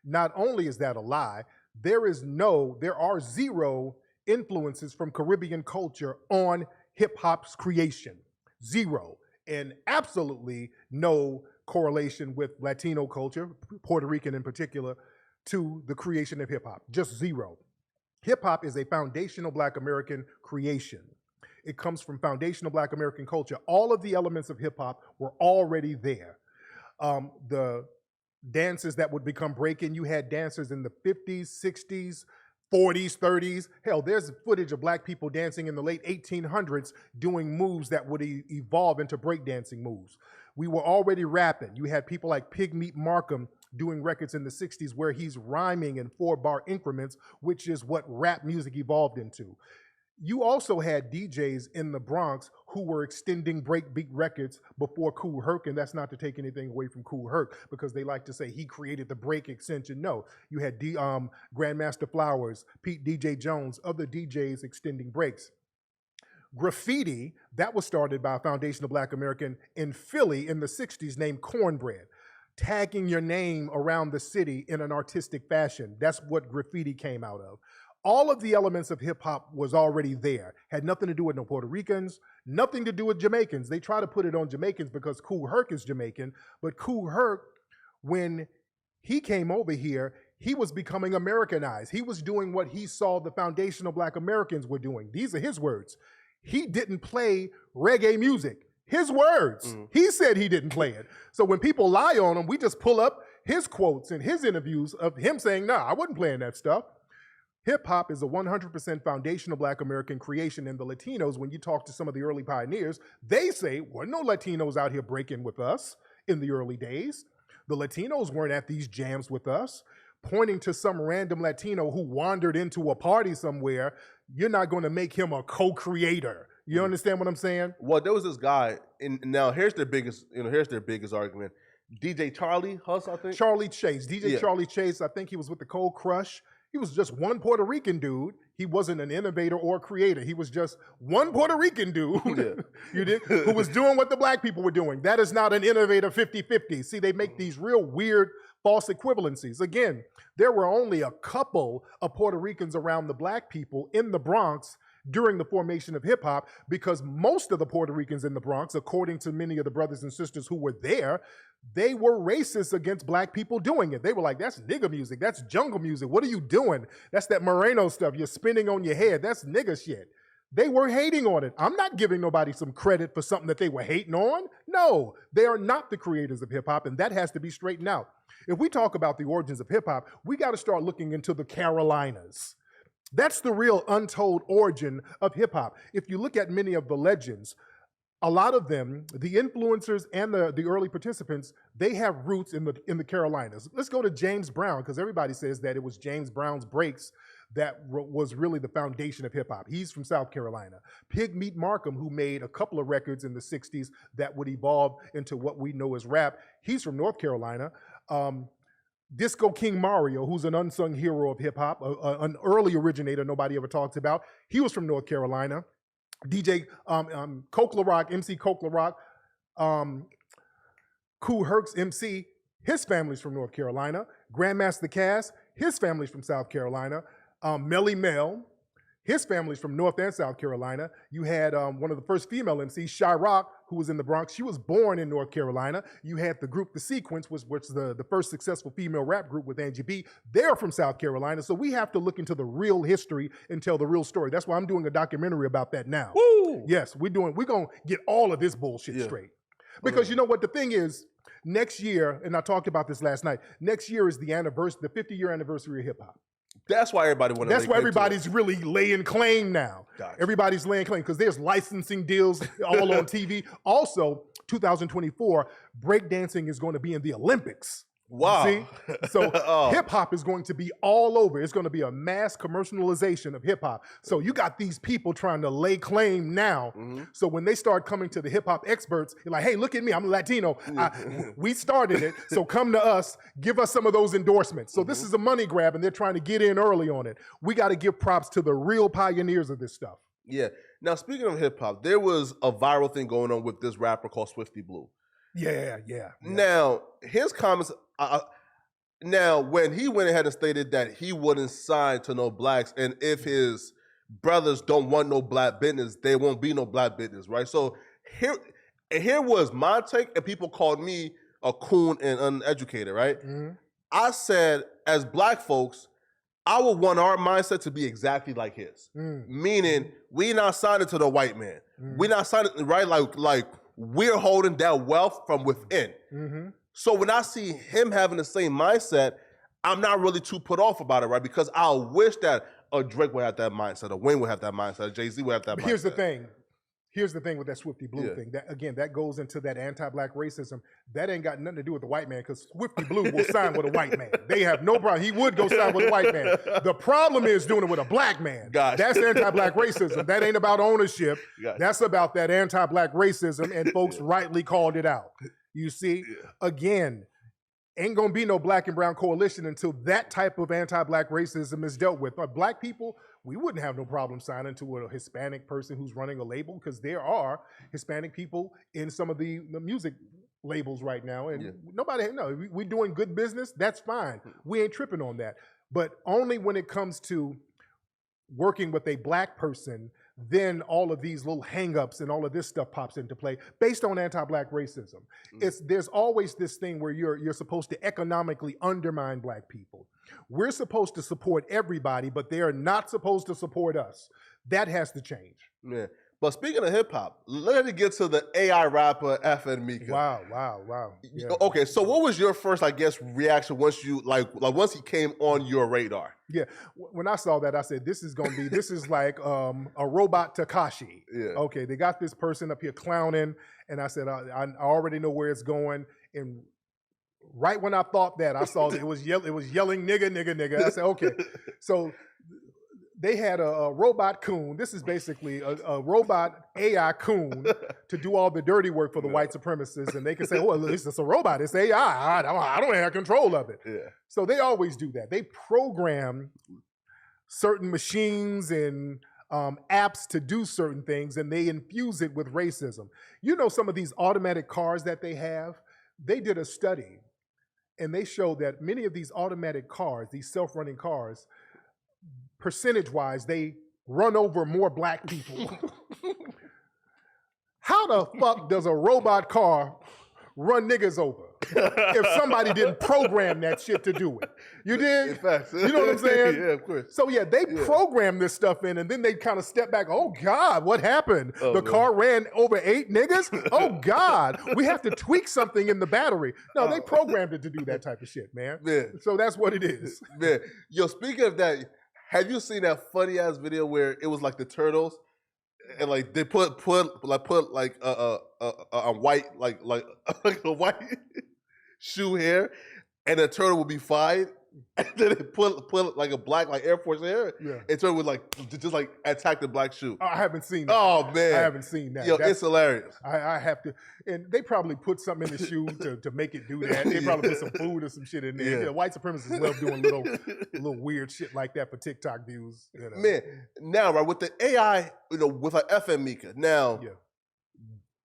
Not only is that a lie, there are zero influences from Caribbean culture on hip hop's creation. Zero. And absolutely no correlation with Latino culture, Puerto Rican in particular, to the creation of hip hop. Just zero. Hip hop is a foundational Black American creation. It comes from foundational Black American culture. All of the elements of hip hop were already there. The dances that would become breaking, you had dancers in the 50s, 60s, 40s, 30s. Hell, there's footage of black people dancing in the late 1800s doing moves that would evolve into breakdancing moves. We were already rapping. You had people like Pigmeat Markham doing records in the 60s where he's rhyming in 4-bar increments, which is what rap music evolved into. you also had DJs in the Bronx who were extending breakbeat records before Kool Herc, and that's not to take anything away from Kool Herc because they like to say he created the break extension. No, you had Grandmaster Flowers, Pete DJ Jones, other DJs extending breaks. Graffiti, that was started by a Foundation of Black American in Philly in the 60s named Cornbread. Tagging your name around the city in an artistic fashion. That's what graffiti came out of. All of the elements of hip hop was already there. Had nothing to do with no Puerto Ricans, nothing to do with Jamaicans. They try to put it on Jamaicans because Kool Herc is Jamaican, but Kool Herc, when he came over here, he was becoming Americanized. He was doing what he saw the foundational Black Americans were doing. These are his words. He didn't play reggae music. His words. He said he didn't play it. So when people lie on him, we just pull up his quotes and his interviews of him saying, nah, I wasn't playing that stuff. Hip hop is a 100% foundational Black American creation, and the Latinos, when you talk to some of the early pioneers, they say, well, no Latinos out here breaking with us in the early days. The Latinos weren't at these jams with us. Pointing to some random Latino who wandered into a party somewhere, you're not going to make him a co-creator. You understand what I'm saying? Well, there was this guy, and now here's their biggest argument. DJ Charlie Huss, I think. Charlie Chase. DJ Charlie Chase, I think he was with the Cold Crush. He was just one Puerto Rican dude. He wasn't an innovator or creator. He was just one Puerto Rican dude who was doing what the Black people were doing. That is not an innovator 50-50. See, they make these real weird false equivalencies. Again, there were only a couple of Puerto Ricans around the Black people in the Bronx during the formation of hip hop, because most of the Puerto Ricans in the Bronx, according to many of the brothers and sisters who were there, they were racist against Black people doing it. They were like, that's nigga music, that's jungle music, what are you doing? That's that Moreno stuff you're spinning on your head, that's nigga shit. They were hating on it. I'm not giving nobody some credit for something that they were hating on. No, they are not the creators of hip hop, and that has to be straightened out. If we talk about the origins of hip hop, we got to start looking into the Carolinas. That's the real untold origin of hip hop. If you look at many of the legends, a lot of them, the influencers and the early participants, they have roots in the Carolinas. Let's go to James Brown, because everybody says that it was James Brown's breaks that was really the foundation of hip hop. He's from South Carolina. Pig Meat Markham, who made a couple of records in the 60s that would evolve into what we know as rap, he's from North Carolina. Disco King Mario, who's an unsung hero of hip hop, an early originator nobody ever talks about. He was from North Carolina. DJ Coke La Rock, MC Coke La Rock, Kool Herc's MC, his family's from North Carolina. Grandmaster Cass, his family's from South Carolina. Melly Mel, his family's from North and South Carolina. You had one of the first female MCs, Shy Rock, who was in the Bronx. She was born in North Carolina. You had the group The Sequence, which was the first successful female rap group with Angie B. They're from South Carolina. So we have to look into the real history and tell the real story. That's why I'm doing a documentary about that now. Woo! Yes, we're going to get all of this bullshit straight. Because you know what, the thing is, next year, and I talked about this last night, next year is the anniversary, the 50-year anniversary of hip hop. That's why everybody wants to. That's why everybody's really laying claim now. Gotcha. Everybody's laying claim because there's licensing deals all on TV. Also, 2024, breakdancing is going to be in the Olympics. Wow. See? So hip hop is going to be all over. It's going to be a mass commercialization of hip hop. So you got these people trying to lay claim now. So when they start coming to the hip hop experts, you're like, hey, look at me, I'm Latino. We started it, so come to us, give us some of those endorsements. So this is a money grab and they're trying to get in early on it. We got to give props to the real pioneers of this stuff. Yeah. Now, speaking of hip hop, there was a viral thing going on with this rapper called Swifty Blue. Yeah. Now, his comments, now when he went ahead and stated that he wouldn't sign to no blacks, and if his brothers don't want no black business, there won't be no black business, right? So here was my take, and people called me a coon and uneducated, right? I said, as black folks, I would want our mindset to be exactly like his. Meaning, we not signing to the white man. We not signing, right? Like we're holding that wealth from within. So when I see him having the same mindset, I'm not really too put off about it, right? Because I wish that a Drake would have that mindset, a Wayne would have that mindset, a Jay-Z would have that mindset. Here's the thing. Here's the thing with that Swifty Blue thing. That again, that goes into that anti-black racism. That ain't got nothing to do with the white man, because Swifty Blue will sign with a white man. They have no problem. He would go sign with a white man. The problem is doing it with a black man. That's anti-black racism. That ain't about ownership. That's about that anti-black racism, and folks rightly called it out. You see, again, ain't gonna be no black and brown coalition until that type of anti-black racism is dealt with. But black people, we wouldn't have no problem signing to a Hispanic person who's running a label, because there are Hispanic people in some of the music labels right now, and we're doing good business, that's fine. We ain't tripping on that. But only when it comes to working with a black person, then all of these little hang-ups and all of this stuff pops into play based on anti-black racism. There's always this thing where you're supposed to economically undermine black people. We're supposed to support everybody, but they are not supposed to support us. That has to change. Yeah. But speaking of hip hop, let me get to the AI rapper FN Mika. Wow. Yeah. Okay, so what was your first, I guess, reaction once you once he came on your radar? Yeah, when I saw that, I said, this is like a robot Takashi. Yeah. Okay, they got this person up here clowning, and I said, I already know where it's going. And right when I thought that, I saw it was yelling nigga. I said, okay, so they had a robot coon. This is basically a robot AI coon to do all the dirty work for the white supremacists. And they can say, well, at least it's a robot. It's AI. I don't have control of it. Yeah. So they always do that. They program certain machines and apps to do certain things, and they infuse it with racism. You know, some of these automatic cars that they have, they did a study, and they showed that many of these automatic cars, these self-running cars, percentage-wise, they run over more black people. How the fuck does a robot car run niggas over if somebody didn't program that shit to do it? You did? You know what I'm saying? Yeah, of course. So yeah, they program this stuff in, and then they kind of step back. Oh God, what happened? The car ran over 8 niggas? Oh God, we have to tweak something in the battery. No, they programmed it to do that type of shit, man. So that's what it is. Man, yo, speaking of that, have you seen that funny ass video where it was like the turtles, and like they put like a white like a white shoe hair, and the turtle would be fine, and then they put like a black like Air Force hair, and turtle would like just like attack the black shoe. I haven't seen that. Oh man, I haven't seen that. Yo, it's hilarious. I have to, and they probably put something in the shoe to make it do that. They probably put some food or some shit in there. Yeah, white supremacists love doing little weird shit like that for TikTok views. You know? Man, now right with the AI, you know, with like FN Mika. Now,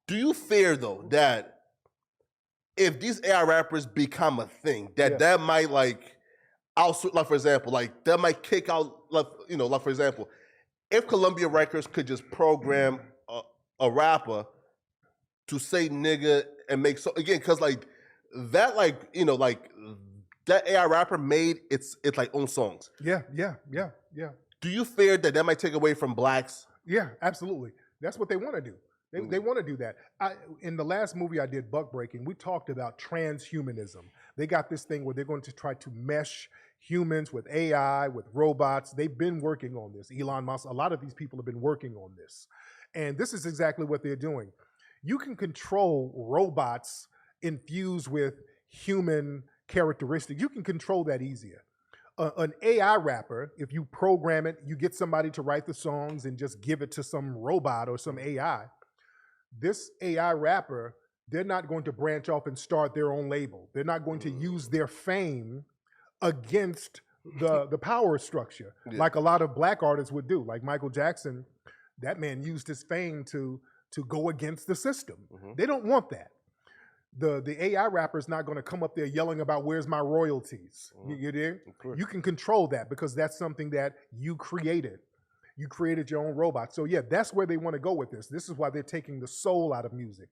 do you fear though that if these AI rappers become a thing, that might like also, like for example, like that might kick out, like, you know, like for example, if Columbia Records could just program a rapper to say nigga and make so again, because like that, like, you know, like that AI rapper made its like own songs. Yeah. Do you fear that might take away from blacks? Yeah, absolutely. That's what they want to do. They want to do that. In the last movie I did, Buck Breaking, we talked about transhumanism. They got this thing where they're going to try to mesh humans with AI, with robots. They've been working on this. Elon Musk, a lot of these people have been working on this. And this is exactly what they're doing. You can control robots infused with human characteristics. You can control that easier. An AI rapper, if you program it, you get somebody to write the songs and just give it to some robot or some AI. This AI rapper, they're not going to branch off and start their own label. They're not going to use their fame against the power structure, like a lot of black artists would do. Like Michael Jackson, that man used his fame to go against the system. They don't want that. The AI rapper is not going to come up there yelling about where's my royalties. You dig? You can control that because that's something that you created. You created your own robot. So yeah, that's where they want to go with this. This is why they're taking the soul out of music.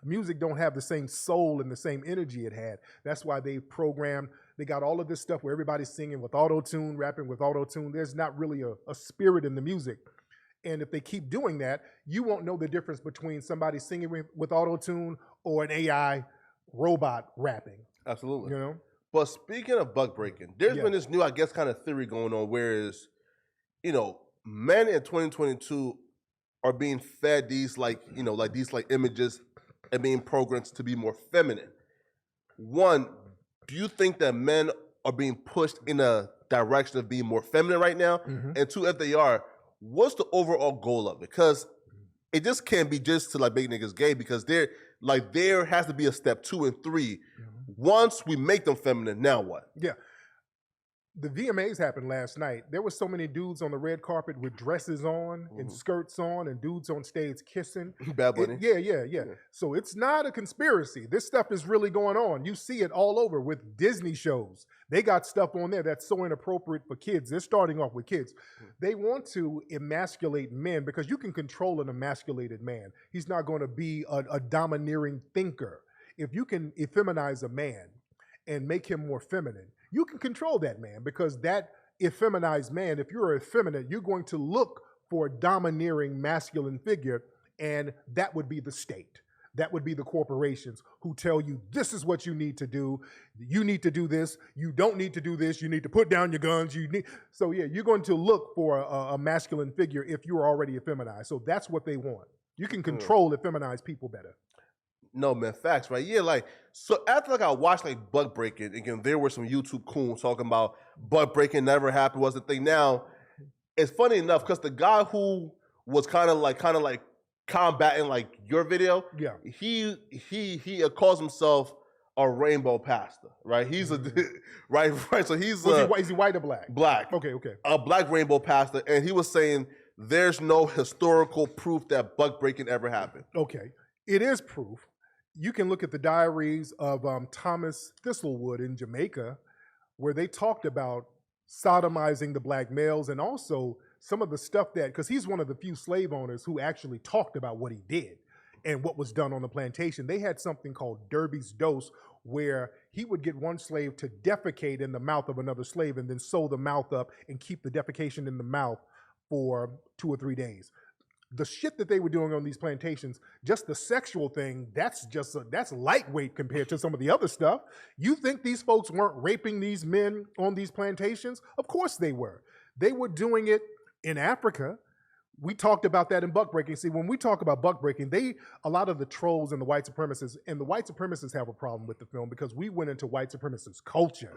Music don't have the same soul and the same energy it had. That's why they programmed, they got all of this stuff where everybody's singing with auto-tune, rapping with auto-tune. There's not really a spirit in the music. And if they keep doing that, you won't know the difference between somebody singing with auto-tune or an AI robot rapping. Absolutely. You know? But speaking of buck breaking, there's been this new, I guess, kind of theory going on, whereas, you know, men in 2022 are being fed these like images and being programmed to be more feminine. One, do you think that men are being pushed in a direction of being more feminine right now? Mm-hmm. And two, if they are, what's the overall goal of it? Because it just can't be just to like make niggas gay, because there has to be a step 2 and 3. Mm-hmm. Once we make them feminine, now what? Yeah. The VMAs happened last night. There were so many dudes on the red carpet with dresses on and skirts on, and dudes on stage kissing. Bad Bunny. Yeah. So it's not a conspiracy. This stuff is really going on. You see it all over with Disney shows. They got stuff on there that's so inappropriate for kids. They're starting off with kids. They want to emasculate men because you can control an emasculated man. He's not going to be a domineering thinker. If you can effeminize a man and make him more feminine, you can control that man, because that effeminized man, if you're effeminate, you're going to look for a domineering masculine figure, and that would be the state. That would be the corporations who tell you, this is what you need to do. You need to do this. You don't need to do this. You need to put down your guns. So yeah, you're going to look for a masculine figure if you're already effeminized. So that's what they want. You can control effeminized people better. No, man, facts, right? Yeah, like, so after like I watched like butt breaking, again, there were some YouTube coons talking about butt breaking never happened, was the thing. Now, it's funny enough because the guy who was kind of like combating like your video, yeah, he calls himself a rainbow pastor, right? He's a right. So he's is he white or black? Black. Okay. A black rainbow pastor, and he was saying there's no historical proof that butt breaking ever happened. Okay, it is proof. You can look at the diaries of Thomas Thistlewood in Jamaica, where they talked about sodomizing the black males, and also some of the stuff that, because he's one of the few slave owners who actually talked about what he did and what was done on the plantation. They had something called Derby's dose, where he would get one slave to defecate in the mouth of another slave and then sew the mouth up and keep the defecation in the mouth for 2 or 3 days. The shit that they were doing on these plantations, just the sexual thing, that's lightweight compared to some of the other stuff. You think these folks weren't raping these men on these plantations? Of course they were. They were doing it in Africa. We talked about that in buck breaking. See, when we talk about buck breaking, a lot of the trolls and the white supremacists have a problem with the film because we went into white supremacist culture.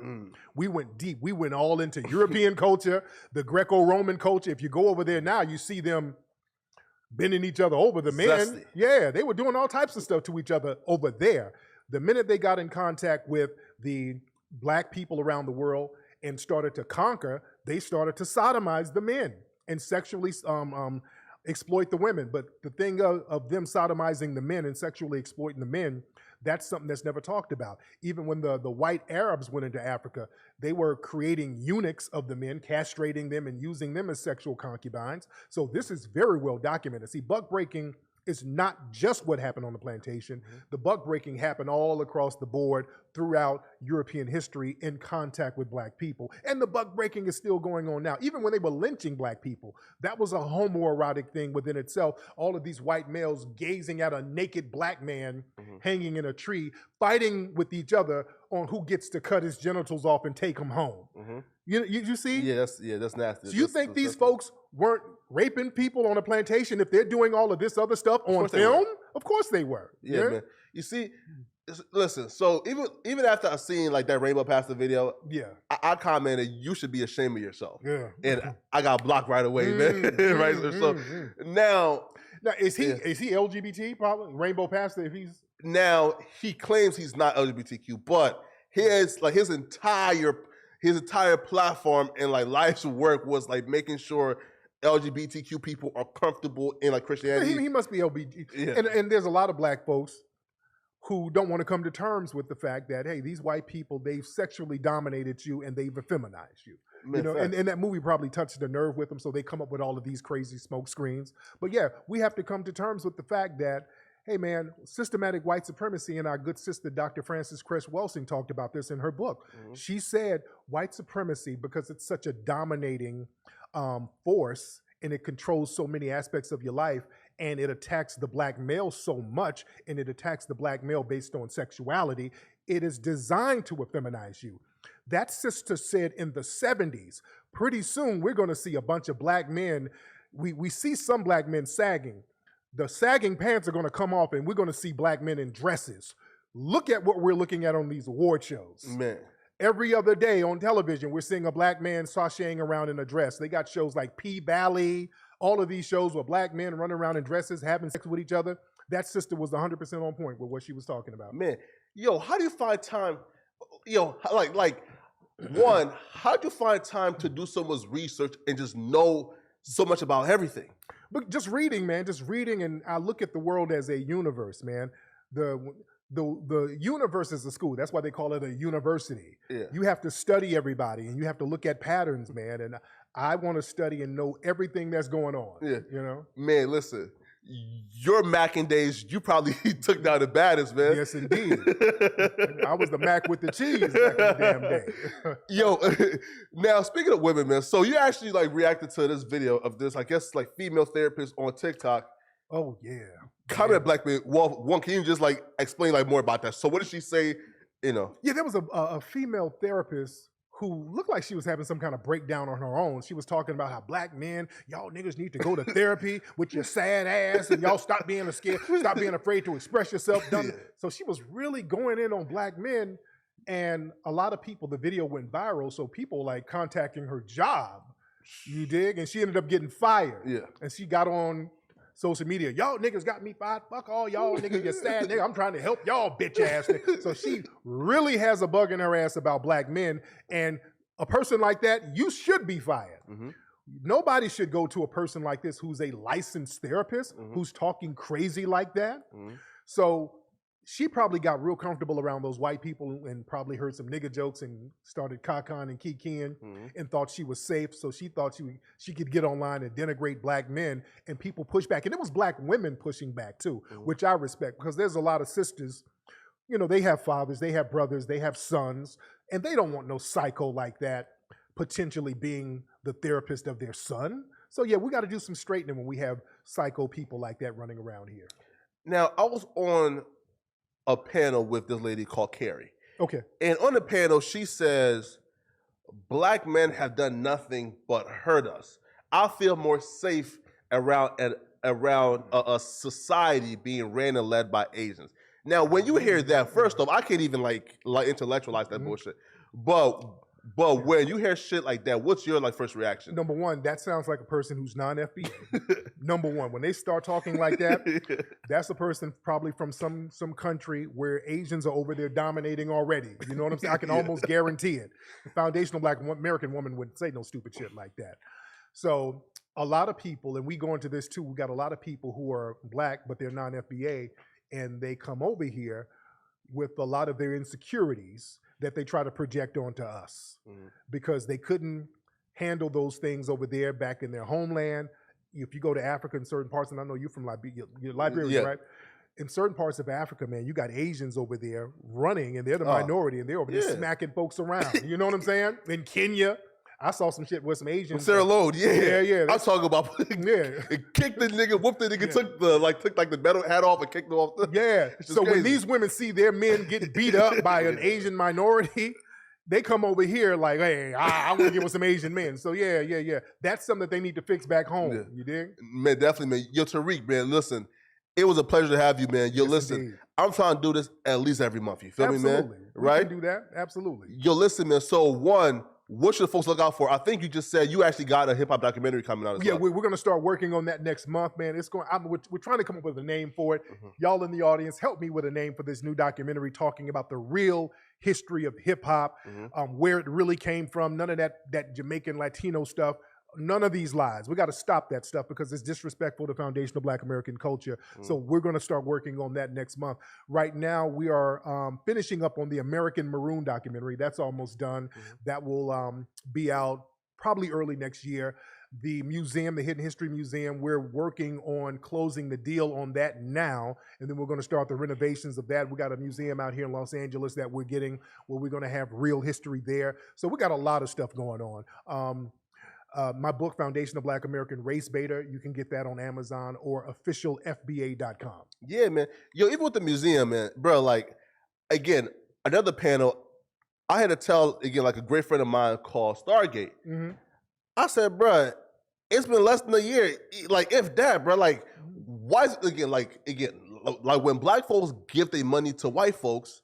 We went deep. We went all into European culture, the Greco-Roman culture. If you go over there now, you see them bending each other over. The men, zesty. Yeah, they were doing all types of stuff to each other over there. The minute they got in contact with the black people around the world and started to conquer, they started to sodomize the men and sexually exploit the women. But the thing of them sodomizing the men and sexually exploiting the men, that's something that's never talked about. Even when the white Arabs went into Africa, they were creating eunuchs of the men, castrating them and using them as sexual concubines. So this is very well documented. See, buck breaking is not just what happened on the plantation. The buck breaking happened all across the board throughout European history in contact with black people. And the buck breaking is still going on now. Even when they were lynching black people, that was a homoerotic thing within itself. All of these white males gazing at a naked black man hanging in a tree, fighting with each other on who gets to cut his genitals off and take him home. You see? Yeah, that's nasty. So you think these folks weren't raping people on a plantation if they're doing all of this other stuff on film? Of course they were. Yeah, man. You see, listen, so even after I seen like that Rainbow Pastor video, I commented, you should be ashamed of yourself. Yeah. And I got blocked right away, man. Right? So now is he LGBT probably? Rainbow Pastor, if he's now he claims he's not LGBTQ, but his entire platform and like life's work was like making sure LGBTQ people are comfortable in like Christianity. He must be LGBT. Yeah. And there's a lot of black folks who don't want to come to terms with the fact that, hey, these white people, they've sexually dominated you and they've effeminized you. You know, and that movie probably touched the nerve with them, so they come up with all of these crazy smoke screens. But yeah, we have to come to terms with the fact that, hey man, systematic white supremacy, and our good sister, Dr. Frances Cress Welsing, talked about this in her book. She said white supremacy, because it's such a dominating force and it controls so many aspects of your life, and it attacks the black male so much, and it attacks the black male based on sexuality, it is designed to effeminize you. That sister said in the 70s, pretty soon we're going to see a bunch of black men we see some black men sagging. The sagging pants are going to come off, and we're going to see black men in dresses. Look at what we're looking at on these award shows. Man. Every other day on television, we're seeing a black man sashaying around in a dress. They got shows like P-Valley, all of these shows where black men run around in dresses, having sex with each other. That sister was 100% on point with what she was talking about. Man, yo, how do you find time? Yo, one, how do you find time to do so much research and just know so much about everything? But just reading, man, and I look at the world as a universe, man. The universe is a school. That's why they call it a university. Yeah. You have to study everybody, and you have to look at patterns, man. And I want to study and know everything that's going on. Yeah. You know? Man, listen, your Macking days, you probably took down the baddest, man. Yes, indeed. I was the Mac with the cheese back in the damn day. Yo, now speaking of women, man, so you actually reacted to this video of this, I guess, female therapist on TikTok. Oh, yeah. Comment black man. Well, one, can you just explain more about that? So what did she say? Yeah, there was a female therapist who looked like she was having some kind of breakdown on her own. She was talking about how black men, y'all niggas need to go to therapy with your sad ass, and y'all stop being afraid to express yourself. Yeah. So she was really going in on black men, and a lot of people, the video went viral, so people contacting her job, you dig? And she ended up getting fired. Yeah. And she got on social media, y'all niggas got me fired. Fuck all y'all niggas, you sad nigga. I'm trying to help y'all bitch ass niggas. So she really has a bug in her ass about black men. And a person like that, you should be fired. Mm-hmm. Nobody should go to a person like this who's a licensed therapist, mm-hmm. who's talking crazy like that. Mm-hmm. So she probably got real comfortable around those white people and probably heard some nigga jokes and started cacan and kikiing, mm-hmm. and thought she was safe. So she thought she could get online and denigrate black men, and people push back. And it was black women pushing back too, mm-hmm. which I respect, because there's a lot of sisters, they have fathers, they have brothers, they have sons, and they don't want no psycho like that potentially being the therapist of their son. So yeah, we got to do some straightening when we have psycho people like that running around here. Now, I was on a panel with this lady called Carrie. Okay. And on the panel, she says, black men have done nothing but hurt us. I feel more safe around a society being ran and led by Asians. Now, when you hear that, first off, I can't even intellectualize that mm-hmm. bullshit. But when you hear shit like that, what's your first reaction? Number one, that sounds like a person who's non-FBA. Number one, when they start talking like that, that's a person probably from some country where Asians are over there dominating already. You know what I'm saying? I can almost guarantee it. The foundational black American woman wouldn't say no stupid shit like that. So a lot of people, and we go into this too, we got a lot of people who are black, but they're non-FBA, and they come over here with a lot of their insecurities that they try to project onto us, mm-hmm. because they couldn't handle those things over there back in their homeland. If you go to Africa in certain parts, and I know you're from Liberia, yeah. right? In certain parts of Africa, man, you got Asians over there running, and they're the minority, and they're over there smacking folks around. You know what I'm saying? In Kenya, I saw some shit with some Asians. Sarah Lode, yeah. I'm talking about kicked the nigga, whooped the nigga, took the metal hat off and kicked him off. So crazy. When these women see their men get beat up by an Asian minority, they come over here like, hey, I want to get with some Asian men. So yeah. That's something that they need to fix back home. Yeah. You dig? Man, definitely, man. Yo, Tariq, man, listen, it was a pleasure to have you, man. Yo, listen, indeed. I'm trying to do this at least every month. You feel me, man? Right? We can do that. Absolutely. Yo, listen, man. So one, what should folks look out for? I think you just said you actually got a hip-hop documentary coming out as well. We're going to start working on that next month, man. We're trying to come up with a name for it. Mm-hmm. Y'all in the audience, help me with a name for this new documentary talking about the real history of hip-hop, mm-hmm. Where it really came from, none of that Jamaican Latino stuff. None of these lies. We got to stop that stuff because it's disrespectful to foundational black American culture. So we're going to start working on that next month. Right now, we are finishing up on the American Maroon documentary. That's almost done. Mm-hmm. That will be out probably early next year. The museum, the Hidden History Museum, we're working on closing the deal on that now, and then we're going to start the renovations of that. We got a museum out here in Los Angeles that we're getting, where we're going to have real history there. So we got a lot of stuff going on. My book, Foundational Black American Race Beta, you can get that on Amazon or officialfba.com. Yeah, man. Yo, even with the museum, man, bro, again, another panel, I had to tell, again, a great friend of mine called Stargate. Mm-hmm. I said, bro, It's been less than a year, like if that, bro. Like, why is it like when black folks give their money to white folks,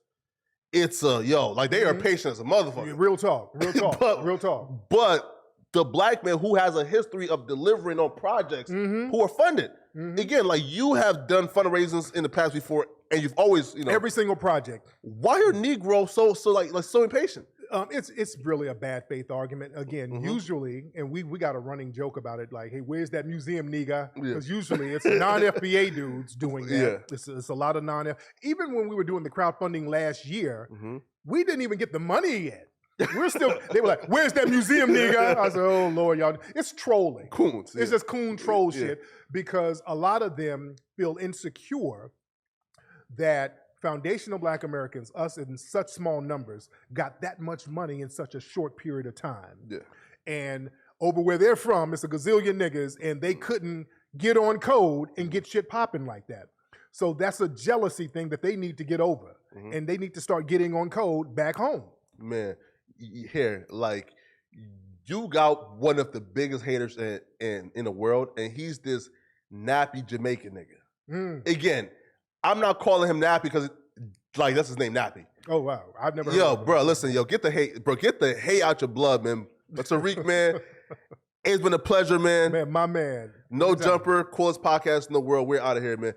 it's like they are patient as a motherfucker. Yeah, real talk. Real talk. But the black man who has a history of delivering on projects who are funded. Again, like you have done fundraisers in the past before, and you've always, every single project. Why are Negro so impatient? It's really a bad faith argument. Again, usually, and we got a running joke about it, like, hey, where's that museum nigga? Because usually it's non-FBA dudes doing that. Yeah. It's a lot of even when we were doing the crowdfunding last year, we didn't even get the money yet. They were like, where's that museum nigga? I said, oh Lord, y'all. It's trolling. Coons. It's just coon troll shit because a lot of them feel insecure that foundational black Americans, us in such small numbers, got that much money in such a short period of time. Yeah. And over where they're from, it's a gazillion niggas, and they couldn't get on code and get shit popping like that. So that's a jealousy thing that they need to get over. And they need to start getting on code back home. Man, here, like, you got one of the biggest haters in the world, and he's this nappy Jamaican nigga. Again, I'm not calling him Nappy because, like, that's his name, Nappy. Oh, wow. I've never heard of him. Bro, listen, get the hate out your blood, man. But Tariq, man, it's been a pleasure, man. Man, my man. No Jumper, coolest podcast in the world. We're out of here, man.